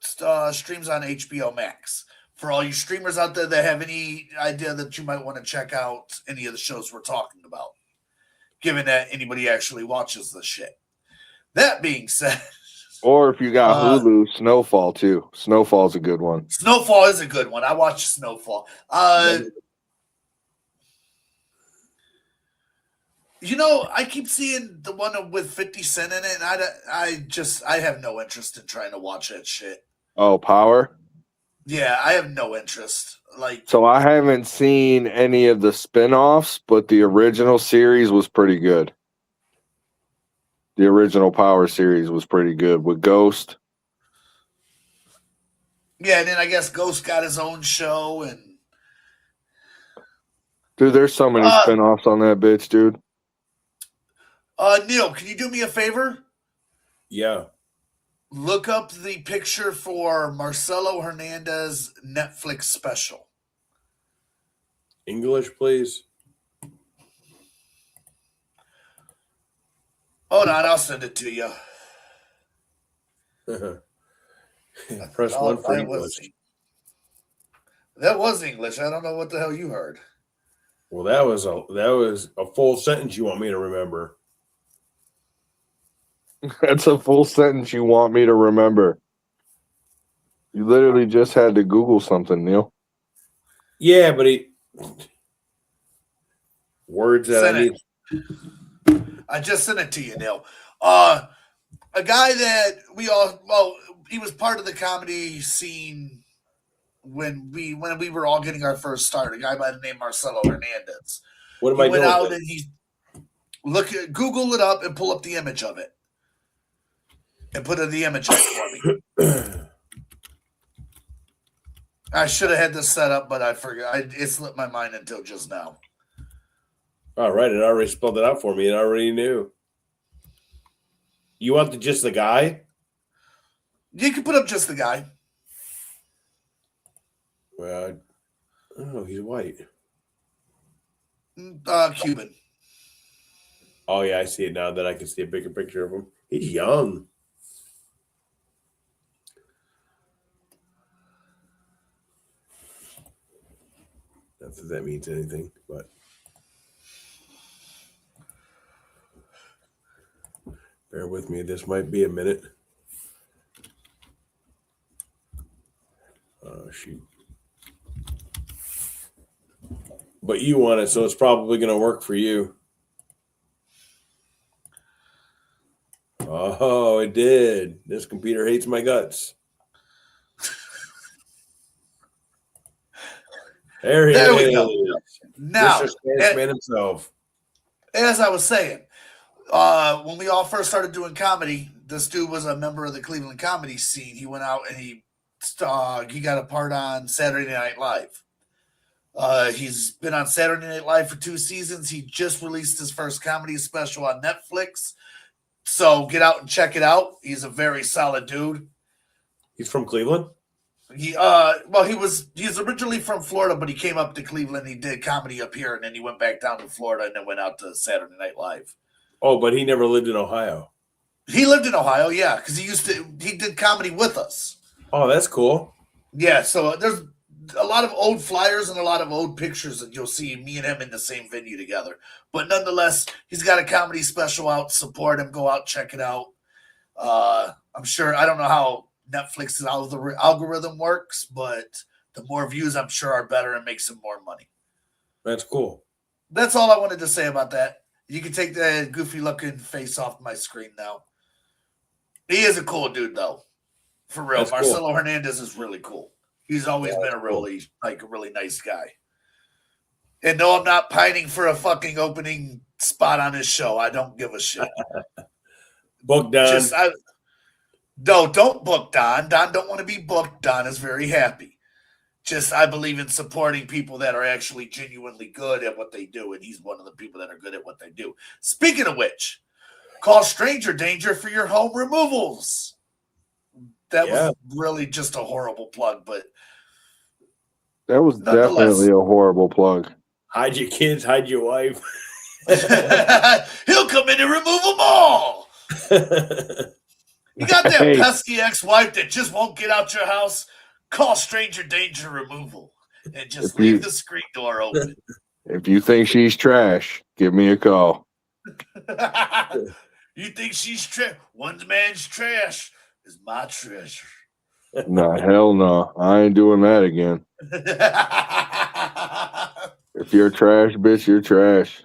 streams on HBO Max. For all you streamers out there that have any idea that you might want to check out any of the shows we're talking about, given that anybody actually watches this shit. That being said, Or if you got Hulu, Snowfall too. Snowfall's a good one. Snowfall is a good one. I watched Snowfall. You know, I keep seeing the one with 50 Cent in it, and I have no interest in trying to watch that shit. Oh, Power? Yeah, I have no interest. Like, So I haven't seen any of the spin-offs, but the original series was pretty good. The original Power series was pretty good with Ghost. yeah, and then I guess Ghost got his own show, and Dude, there's so many spin-offs on that bitch, dude. Neil, can you do me a favor? Yeah. Look up the picture for Marcelo Hernandez Netflix special. English, please. Hold on, I'll send it to you. Press one for English. That was English. I don't know what the hell you heard. Well, that was a full sentence you want me to remember. That's a full sentence you want me to remember. You literally just had to Google something, Neil. Yeah, but words that Send I need. I just sent it to you, Neil. A guy that he was part of the comedy scene when we were all getting our first start. A guy by the name Marcelo Hernandez. What am I doing? Went out and he Google it up and pull up the image of it, and put in the image up for me. I should have had this set up, but I forgot. It slipped my mind until just now. All right, it already spelled it out for me. It already knew. You want just the guy? You can put up just the guy. Well, I don't know. He's white. Cuban. Oh, yeah, I see it now that I can see a bigger picture of him. He's young. Not that that means anything, but bear with me. This might be a minute. Oh, shoot. But you want it, so it's probably going to work for you. Oh, it did. This computer hates my guts. There he There we is. go. Now, Mr. Spanish Man himself. as I was saying, when we all first started doing comedy, this dude was a member of the Cleveland comedy scene. He went out and he got a part on Saturday Night Live. He's been on Saturday Night Live for 2 seasons. He just released his first comedy special on Netflix. So get out and check it out. He's a very solid dude. He's from Cleveland? He's originally from Florida, but he came up to Cleveland. He did comedy up here, and then he went back down to Florida and then went out to Saturday Night Live. Oh, but he never lived in Ohio. He lived in Ohio, yeah, because he did comedy with us. Oh, that's cool. Yeah, so there's a lot of old flyers and a lot of old pictures that you'll see me and him in the same venue together. But nonetheless, he's got a comedy special out. Support him. Go out, check it out. I'm sure, I don't know how Netflix's algorithm works, but the more views, I'm sure, are better and makes him more money. That's cool. That's all I wanted to say about that. You can take the goofy-looking face off my screen now. He is a cool dude, though. For real. That's Marcelo cool. Hernandez is really cool. He's always been a really nice guy. And no, I'm not pining for a fucking opening spot on his show. I don't give a shit. Book Don. No, don't book Don. Don don't want to be booked. Don is very happy. I believe in supporting people that are actually genuinely good at what they do, and he's one of the people that are good at what they do. Speaking of which, call Stranger Danger for your home removals. That was really just a horrible plug, but that was definitely a horrible plug. Hide your kids, hide your wife. He'll come in and remove them all. You got that pesky ex-wife that just won't get out your house? Call Stranger Danger Removal and just leave the screen door open. If you think she's trash, give me a call. You think she's trash? One man's trash is my treasure. No, hell no. I ain't doing that again. If you're trash, bitch, you're trash.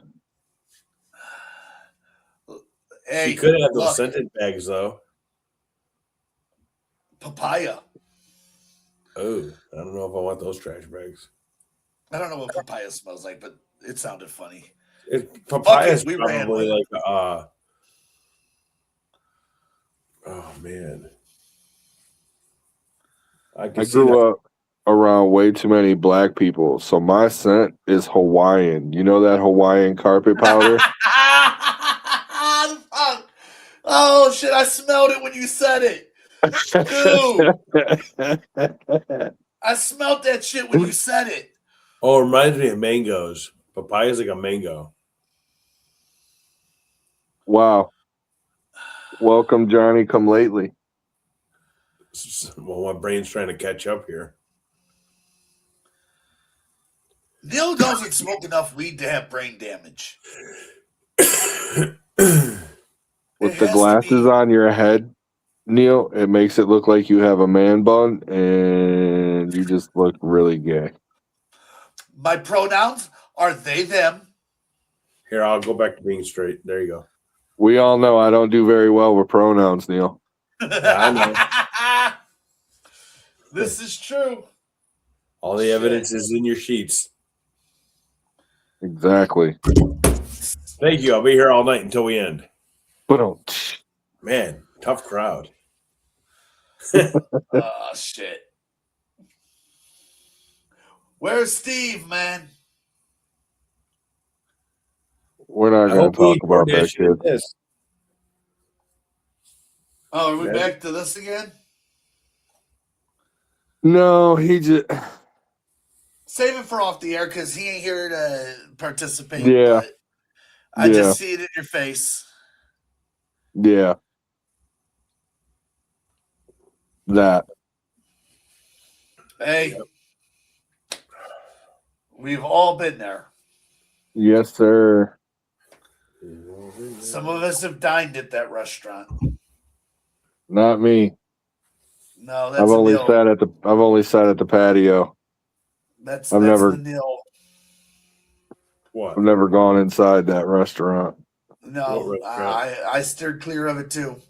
Hey, she could have those scented bags, though. Papaya. Oh, I don't know if I want those trash bags. I don't know what papaya smells like, but it sounded funny. Papaya is probably like oh man. I grew up around way too many black people, so my scent is Hawaiian. You know that Hawaiian carpet powder? Oh shit, I smelled it when you said it. Dude. I smelled that shit when you said it. Oh, it reminds me of mangoes. Papaya is like a mango. Wow. Welcome, Johnny, come lately. Well, my brain's trying to catch up here. Neil doesn't smoke enough weed to have brain damage. With the glasses on your head, Neil, it makes it look like you have a man bun and you just look really gay. My pronouns are they, them. Here, I'll go back to being straight. There you go. We all know I don't do very well with pronouns, Neil. I know. This is true. All the evidence is in your sheets. Exactly. Thank you. I'll be here all night until we end. But man, tough crowd. Oh, shit. Where's Steve, man? We're not going to talk about that shit. Oh, are we back to this again? No, he just... Save it for off the air because he ain't here to participate. Yeah. I just see it in your face. Yeah. That. Hey. We've all been there. Yes, sir. Some of us have dined at that restaurant. Not me. No, that's I've only sat at the patio. That's the nil. What? I've never gone inside that restaurant. No, I steered clear of it too.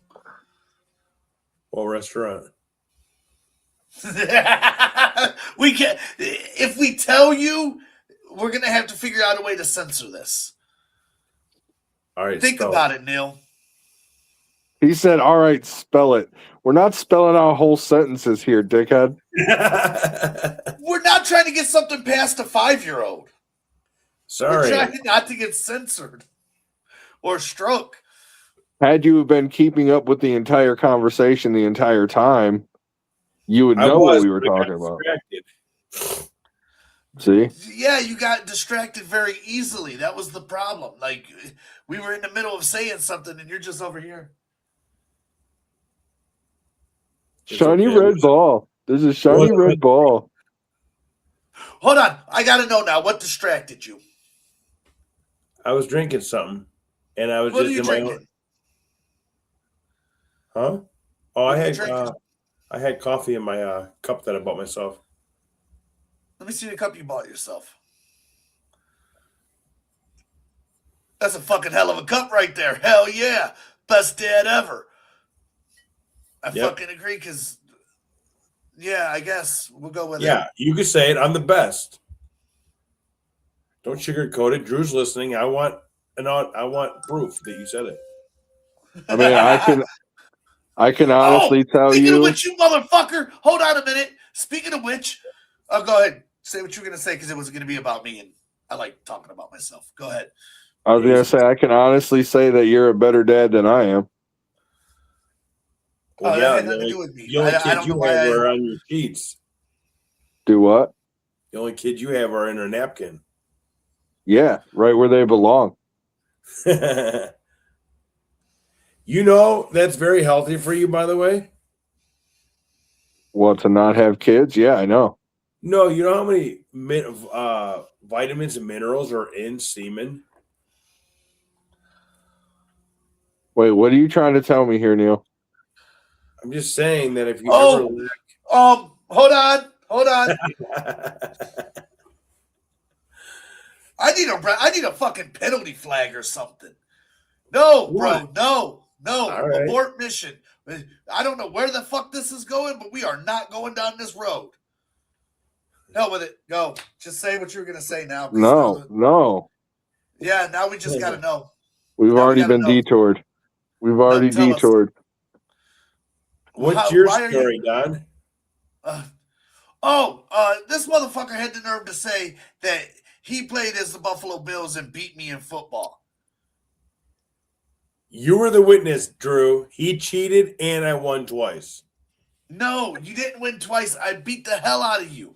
What restaurant? We can. If we tell you, we're gonna have to figure out a way to censor this. All right, Think about it, Neil. He said, all right, spell it. We're not spelling out whole sentences here, dickhead. We're not trying to get something past a 5-year-old. Sorry. We're trying not to get censored or struck. Had you been keeping up with the entire conversation the entire time, you would know what we were talking about. See? Yeah, you got distracted very easily. That was the problem. Like, we were in the middle of saying something, and you're just over here. Shiny red ball. There's a shiny red ball. Hold on. I got to know now. What distracted you? I was drinking something, and I was What just are you in drinking? my own. Huh? Oh, I had coffee in my cup that I bought myself. Let me see the cup you bought yourself. That's a fucking hell of a cup right there. Hell yeah. Best dad ever. I fucking agree because, yeah, I guess we'll go with it. Yeah, you could say it. I'm the best. Don't sugarcoat it. Drew's listening. I want proof that you said it. I mean, I can honestly tell speaking you. Of which, you motherfucker, hold on a minute. Speaking of which, go ahead. Say what you were going to say because it was going to be about me, and I like talking about myself. Go ahead. I was going to say, I can honestly say that you're a better dad than I am. Well, that had nothing to do with me. The only I kids don't you know have why are on your sheets. Do what? The only kids you have are in a napkin. Yeah, right where they belong. You know, that's very healthy for you, by the way. What, to not have kids? Yeah, I know. No, you know how many vitamins and minerals are in semen? Wait, what are you trying to tell me here, Neil? I'm just saying that if you ever hold on. I need a fucking penalty flag or something. No, bro, no. Right. Abort mission. I don't know where the fuck this is going, but we are not going down this road. Hell with it. Go. Just say what you're gonna say now. No. Yeah, now we just gotta know. We've already been detoured. We've already detoured. What's your story, Don? This motherfucker had the nerve to say that he played as the Buffalo Bills and beat me in football. You were the witness, Drew. He cheated and I won twice. No, you didn't win twice. I beat the hell out of you.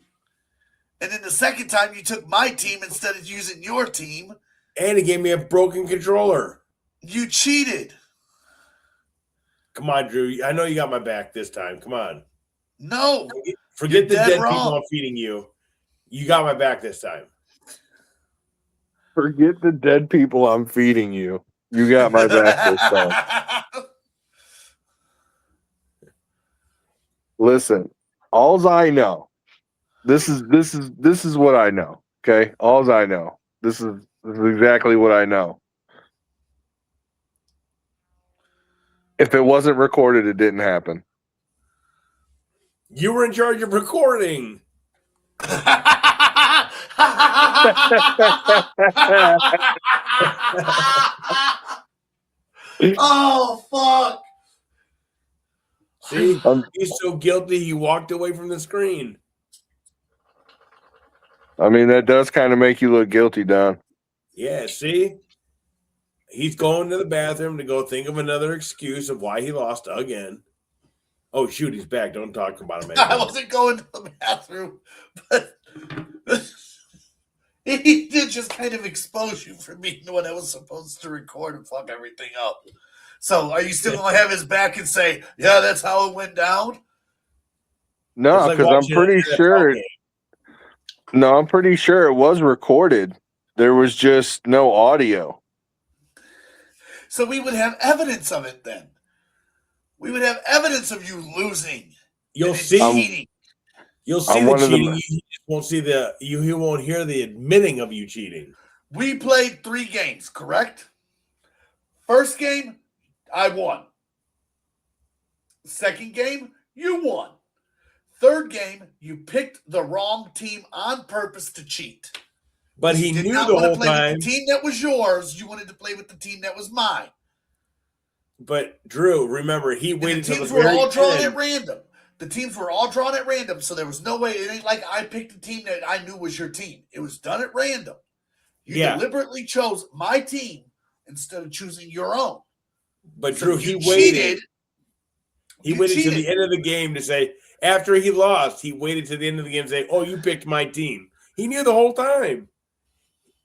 And then the second time you took my team instead of using your team. And he gave me a broken controller. You cheated. Come on, Drew. I know you got my back this time. Come on. No. Forget the dead people I'm feeding you. You got my back this time. Forget the dead people I'm feeding you. You got my back this time. Listen, all's I know. This is what I know. Okay, all's I know. This is exactly what I know. If it wasn't recorded, it didn't happen. You were in charge of recording. Oh, fuck. See, he's so guilty he walked away from the screen. I mean, that does kind of make you look guilty, Don. Yeah, see? He's going to the bathroom to go think of another excuse of why he lost again. Oh, shoot, he's back. Don't talk about him anymore. I wasn't going to the bathroom, but he did just kind of expose you for being the one that was supposed to record and fuck everything up. So are you still going to have his back and say, yeah, that's how it went down? No, because I'm pretty sure. No, I'm pretty sure it was recorded. There was just no audio. So we would have evidence of it then. We would have evidence of you losing. You'll see. Cheating. You'll see the cheating. You won't see you won't hear the admitting of you cheating. We played 3 games, correct? First game, I won. Second game, you won. Third game, you picked the wrong team on purpose to cheat. But he You did knew not the want to whole play time. with the team that was yours. You wanted to play with the team that was mine. But Drew, remember, he And the waited till the teams were very all drawn end. at random. The teams were all drawn at random, so there was no way. It ain't like I picked a team that I knew was your team. It was done at random. You Yeah. deliberately chose my team instead of choosing your own. But So Drew, he waited. He waited to the end of the game to say, after he lost, he waited to the end of the game to say, "Oh, you picked my team." He knew the whole time.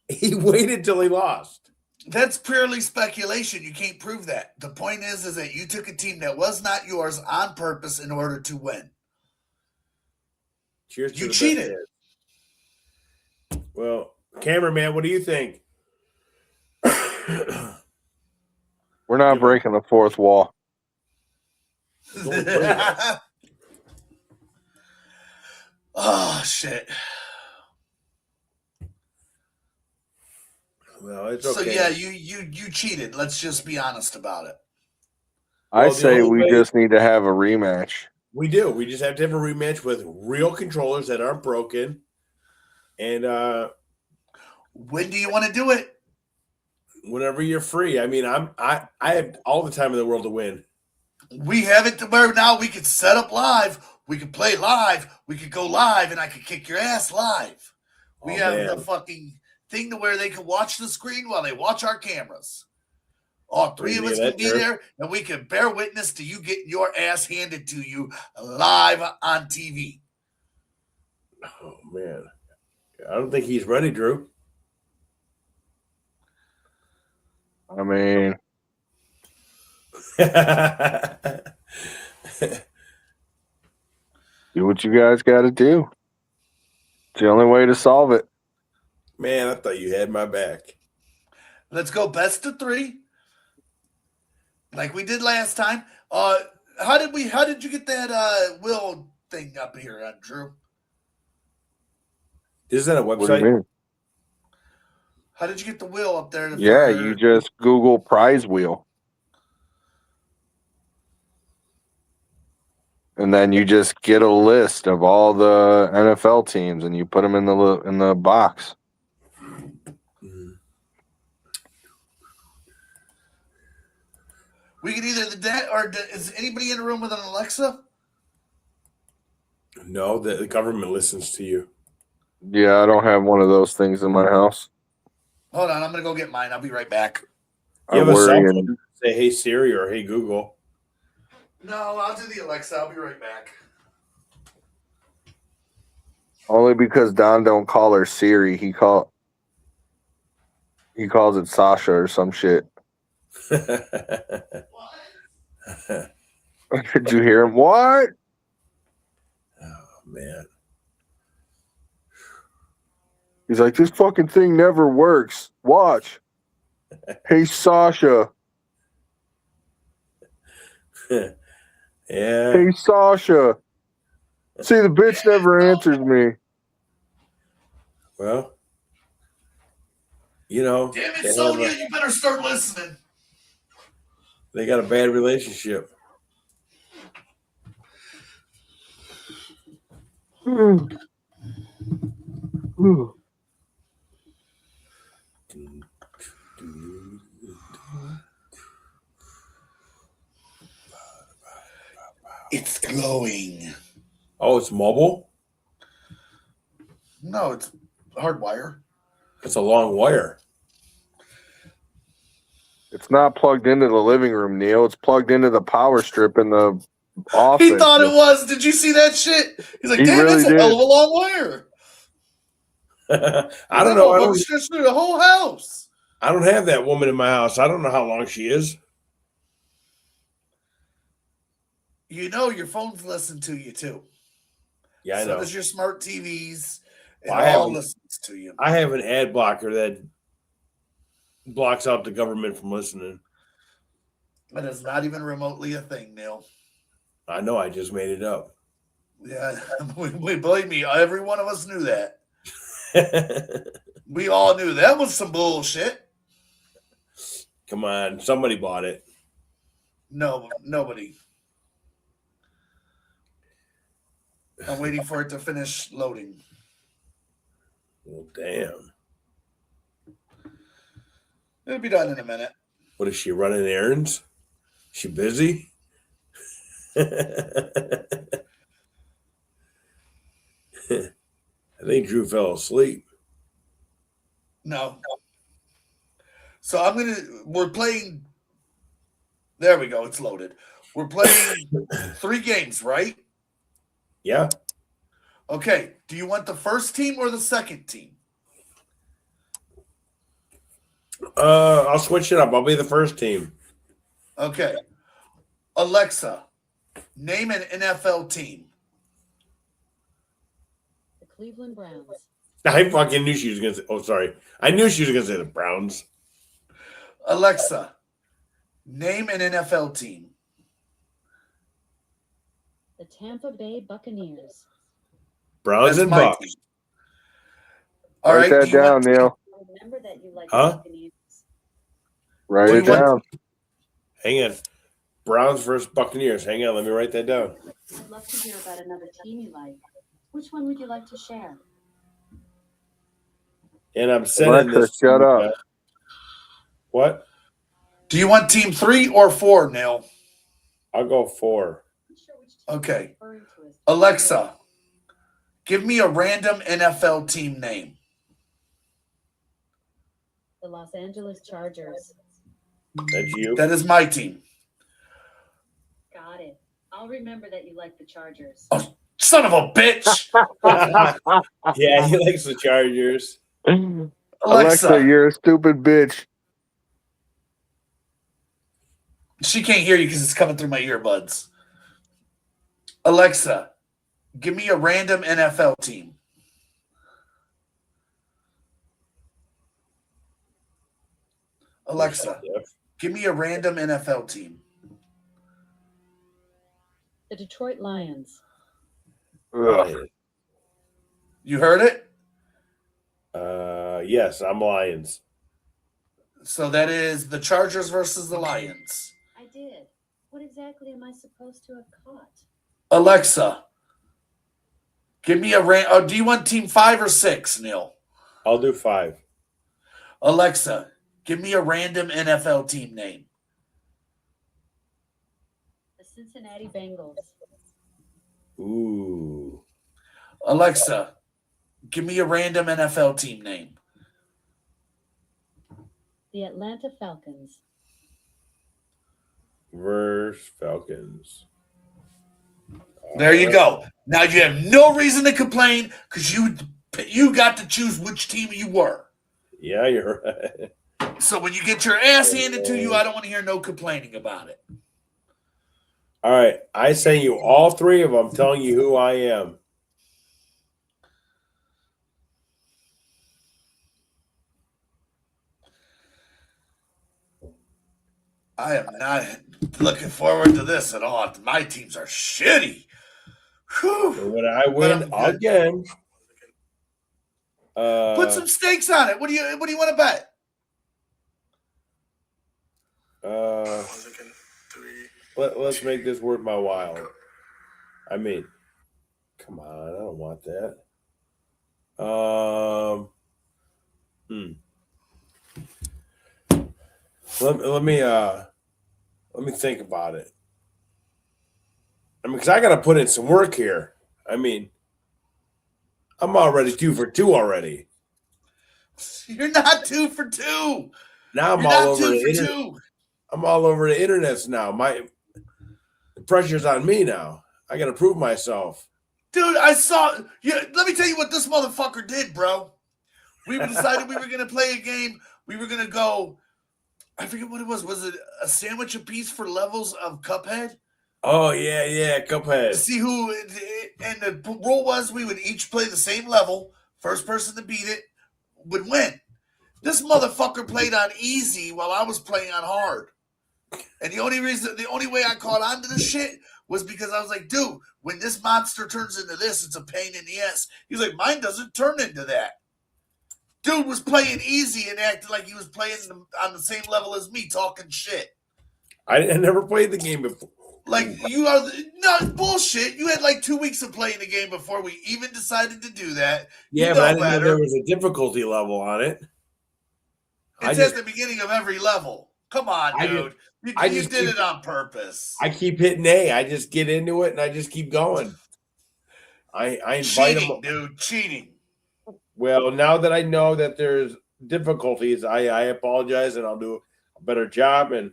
He waited till he lost. That's purely speculation. You can't prove that. The point is that you took a team that was not yours on purpose in order to win. Cheers to You the cheated. best. Well, cameraman, what do you think? We're not breaking the fourth wall. Oh, shit. Well, it's okay. So yeah, you cheated. Let's just be honest about it. I Well, the say only we way- just need to have a rematch. We do. We just have to have a rematch with real controllers that aren't broken. And When do you want to do it? whenever you're free. I mean, I have all the time in the world to win. We have it to where now we could set up live. We could play live. We could go live, and I could kick your ass live. We have the fucking thing to where they can watch the screen while they watch our cameras. All three of us can be there, and we can bear witness to you getting your ass handed to you live on TV. Oh man, I don't think he's ready, Drew. I mean, do what you guys got to do. It's the only way to solve it. Man, I thought you had my back. Let's go best of three, like we did last time. How did you get that will thing up here, Drew? Is that a What do you website? mean? How did you get the wheel up there? Yeah, you just Google prize wheel. And then you just get a list of all the NFL teams and you put them in the box. We could either that or is anybody in the room with an Alexa? No, the government listens to you. Yeah, I don't have one of those things in my house. Hold on, I'm gonna go get mine. I'll be right back. You I'm have a cell worrying. phone. Say, "Hey Siri" or "Hey Google." No, I'll do the Alexa. I'll be right back. Only because Don don't call her Siri. He calls it Sasha or some shit. Did you hear him? What? Oh man. He's like, this fucking thing never works. Watch. Hey, Sasha. Yeah. Hey, Sasha. See, the bitch never answers me. Well, you know, Damn it, Sonia, you better start listening. they got a bad relationship. It's glowing. Oh, it's mobile? No, it's hardwire. It's a long wire. It's not plugged into the living room, Neil. It's plugged into the power strip in the office. He thought it was. Did you see that shit? He's like, He damn, really that's a did. hell of a long wire. I don't know. I It stretched through the whole house. I don't have that woman in my house. I don't know how long she is. You know your phones listen to you too. Yeah, I so know. does your smart TVs. It Well, all listens to you. I have an ad blocker that blocks out the government from listening. That is not even remotely a thing, Neil. I know. I just made it up. Yeah, we believe me. Every one of us knew that. We all knew that was some bullshit. Come on. Somebody bought it. No, nobody. I'm waiting for it to finish loading. Well, damn. It'll be done in a minute. What is she running errands? She busy? I think Drew fell asleep. No. So we're playing. There we go. It's loaded. We're playing 3 games, right? Yeah. Okay. Do you want the first team or the second team? I'll switch it up. I'll be the first team. Okay. Alexa, name an NFL team. The Cleveland Browns. I fucking knew she was gonna say. Oh, sorry. I knew she was gonna say the Browns. Alexa, name an NFL team. The Tampa Bay Buccaneers. Browns That's and my Bucks. team. All Write right. that down, Neil. Remember that you like Huh? the Buccaneers. Write Do it you want- down. Hang on. Browns versus Buccaneers. Hang on. Let me write that down. I'd love to hear about another team you like. Which one would you like to share? And I'm sending Alexa, this. shut up. What? Do you want team 3 or 4, Neil? I'll go 4. I'm not sure which team Okay. you're referring to as- Alexa, give me a random NFL team name. The Los Angeles Chargers. That's you. That is my team. Got it. I'll remember that you like the Chargers. Oh, son of a bitch. Yeah, he likes the Chargers. Alexa, you're a stupid bitch. she can't hear you because it's coming through my earbuds. Alexa, give me a random NFL team. Alexa, give me a random NFL team. The Detroit Lions. Ugh. You heard it? Yes, I'm Lions. So that is the Chargers versus the Lions. I did. What exactly am I supposed to have caught? Alexa, give me a do you want team 5 or 6, Neil? I'll do 5. Alexa, give me a random NFL team name. The Cincinnati Bengals. Ooh. Alexa, give me a random NFL team name. The Atlanta Falcons. Versus Falcons. There you go. Now you have no reason to complain because you got to choose which team you were. Yeah, you're right. So when you get your ass handed to you, I don't want to hear no complaining about it. All right. I sent you all 3 of them telling you who I am. I am not looking forward to this at all. My teams are shitty. Whew. And when I win again, Put some stakes on it. What do you want to bet? let's make this worth my while. I mean, come on, I don't want that. Let me think about it. I mean, because I got to put in some work here. I mean, I'm already 2 for 2 already. You're not 2 for 2. Now I'm You're all not over 2 the for internet. 2. I'm all over the internets now. The pressure's on me now. I got to prove myself. Dude, I saw. Yeah, let me tell you what this motherfucker did, bro. We decided we were going to play a game. We were going to go. I forget what it was. Was it a sandwich apiece for levels of Cuphead? Oh, yeah, To Cuphead. see who. And the rule was we would each play the same level. First person to beat it would win. This motherfucker played on easy while I was playing on hard. And the only way I caught on to this shit was because I was like, dude, when this monster turns into this, it's a pain in the ass. He's like, mine doesn't turn into that. Dude was playing easy and acted like he was playing on the same level as me, talking shit. I never played the game before. Like, you are not bullshit. You had like 2 weeks of playing the game before we even decided to do that. Yeah, you but I know didn't know better. there was a difficulty level on it. It's at the beginning of every level. Come on, dude. You did it on purpose. I keep hitting A. I just get into it and I just keep going. I invite cheating, them. dude. Cheating. Well, now that I know that there's difficulties, I apologize and I'll do a better job. And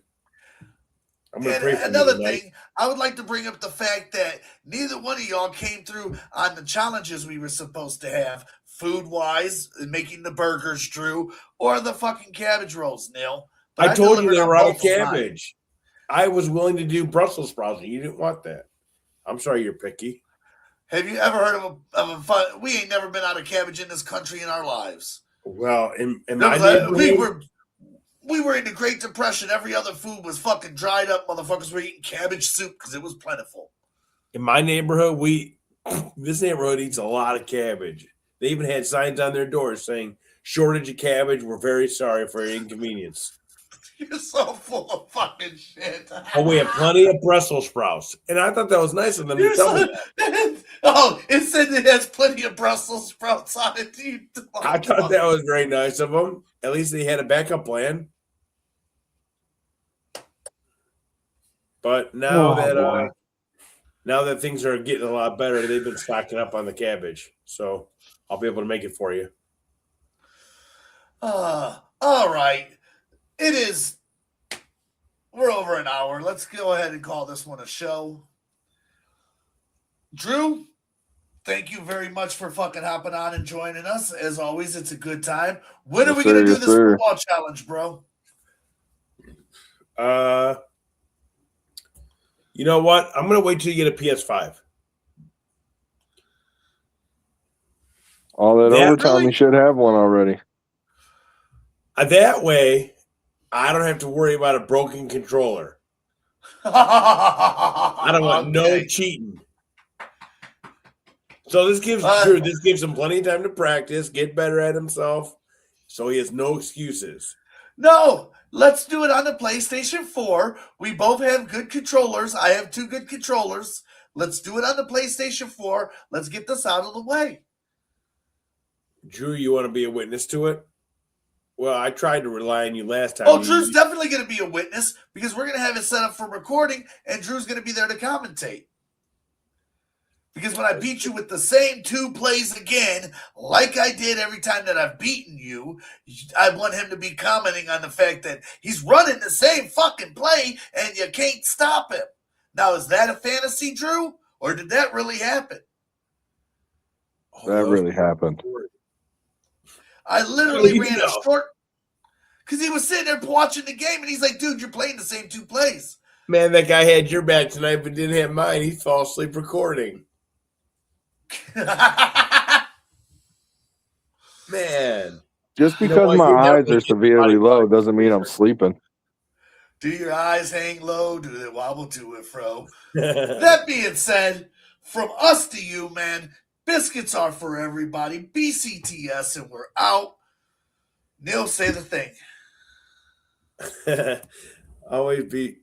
I'm going to pray for another you tonight. thing, I would like to bring up the fact that neither one of y'all came through on the challenges we were supposed to have, food-wise, making the burgers, Drew, or the fucking cabbage rolls, Neil. But I told you delivered they on were out of both mine. cabbage. I was willing to do Brussels sprouts, and you didn't want that. I'm sorry you're picky. Have you ever heard of a fun? We ain't never been out of cabbage in this country in our lives. Well, in my neighborhood, we were in the Great Depression. Every other food was fucking dried up. Motherfuckers were eating cabbage soup because it was plentiful. In my neighborhood, this neighborhood eats a lot of cabbage. They even had signs on their doors saying, "Shortage of cabbage. We're very sorry for your inconvenience." You're so full of fucking shit. Oh, we have plenty of Brussels sprouts. And I thought that was nice of them to tell me that. Oh, it said it has plenty of Brussels sprouts on it. I thought that was very nice of them. At least they had a backup plan. But now now that things are getting a lot better, they've been stocking up on the cabbage. So I'll be able to make it for you. All right. It is. We're over an hour. Let's go ahead and call this one a show. Drew, thank you very much for fucking hopping on and joining us. As always, it's a good time. When are we going to do this football challenge, bro? You know what? I'm going to wait till you get a PS5. All that overtime, really? you should have one already. That way, I don't have to worry about a broken controller. I don't want no cheating. So this gives Drew, him plenty of time to practice, get better at himself, so he has no excuses. No, let's do it on the PlayStation 4. We both have good controllers. I have 2 good controllers. Let's do it on the PlayStation 4. Let's get this out of the way. Drew, you want to be a witness to it? Well, I tried to rely on you last time. Oh, Drew's definitely going to be a witness because we're going to have it set up for recording, and Drew's going to be there to commentate. Because when I beat you with the same 2 plays again, like I did every time that I've beaten you, I want him to be commenting on the fact that he's running the same fucking play and you can't stop him. Now, is that a fantasy, Drew? Or did that really happen? That really happened. I literally ran a short because he was sitting there watching the game and he's like, dude, you're playing the same 2 plays. Man, that guy had your back tonight but didn't have mine. He fell asleep recording. Man. Just because my eyes are severely low doesn't mean I'm sleeping. Do your eyes hang low? Do they wobble to and fro? That being said, from us to you, man, biscuits are for everybody. BCTS, and we're out. Neil, say the thing. Always be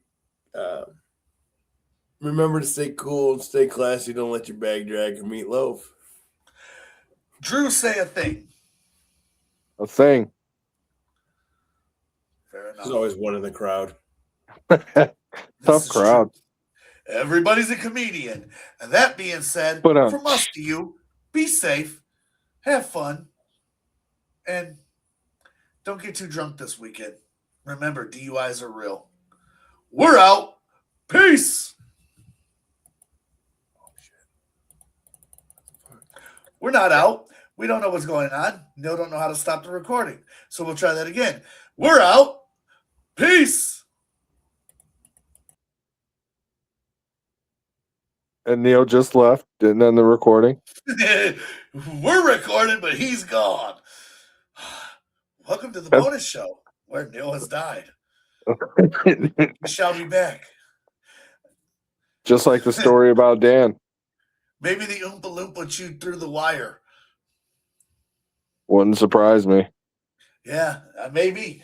remember to stay cool and stay classy. Don't let your bag drag your meatloaf. Drew, say a thing. A thing. Fair enough. There's always one in the crowd. Tough crowd. True. Everybody's a comedian. And that being said, from us to you, be safe, have fun, and don't get too drunk this weekend. Remember, DUIs are real. We're out. Peace. We're not out. We don't know what's going on. Neil don't know how to stop the recording. So we'll try that again. We're out. Peace. And Neil just left, didn't end the recording. We're recording, but he's gone. Welcome to the bonus show where Neil has died. We shall be back. Just like the story about Dan. Maybe the Oompa Loompa chewed through the wire. Wouldn't surprise me. Yeah, maybe.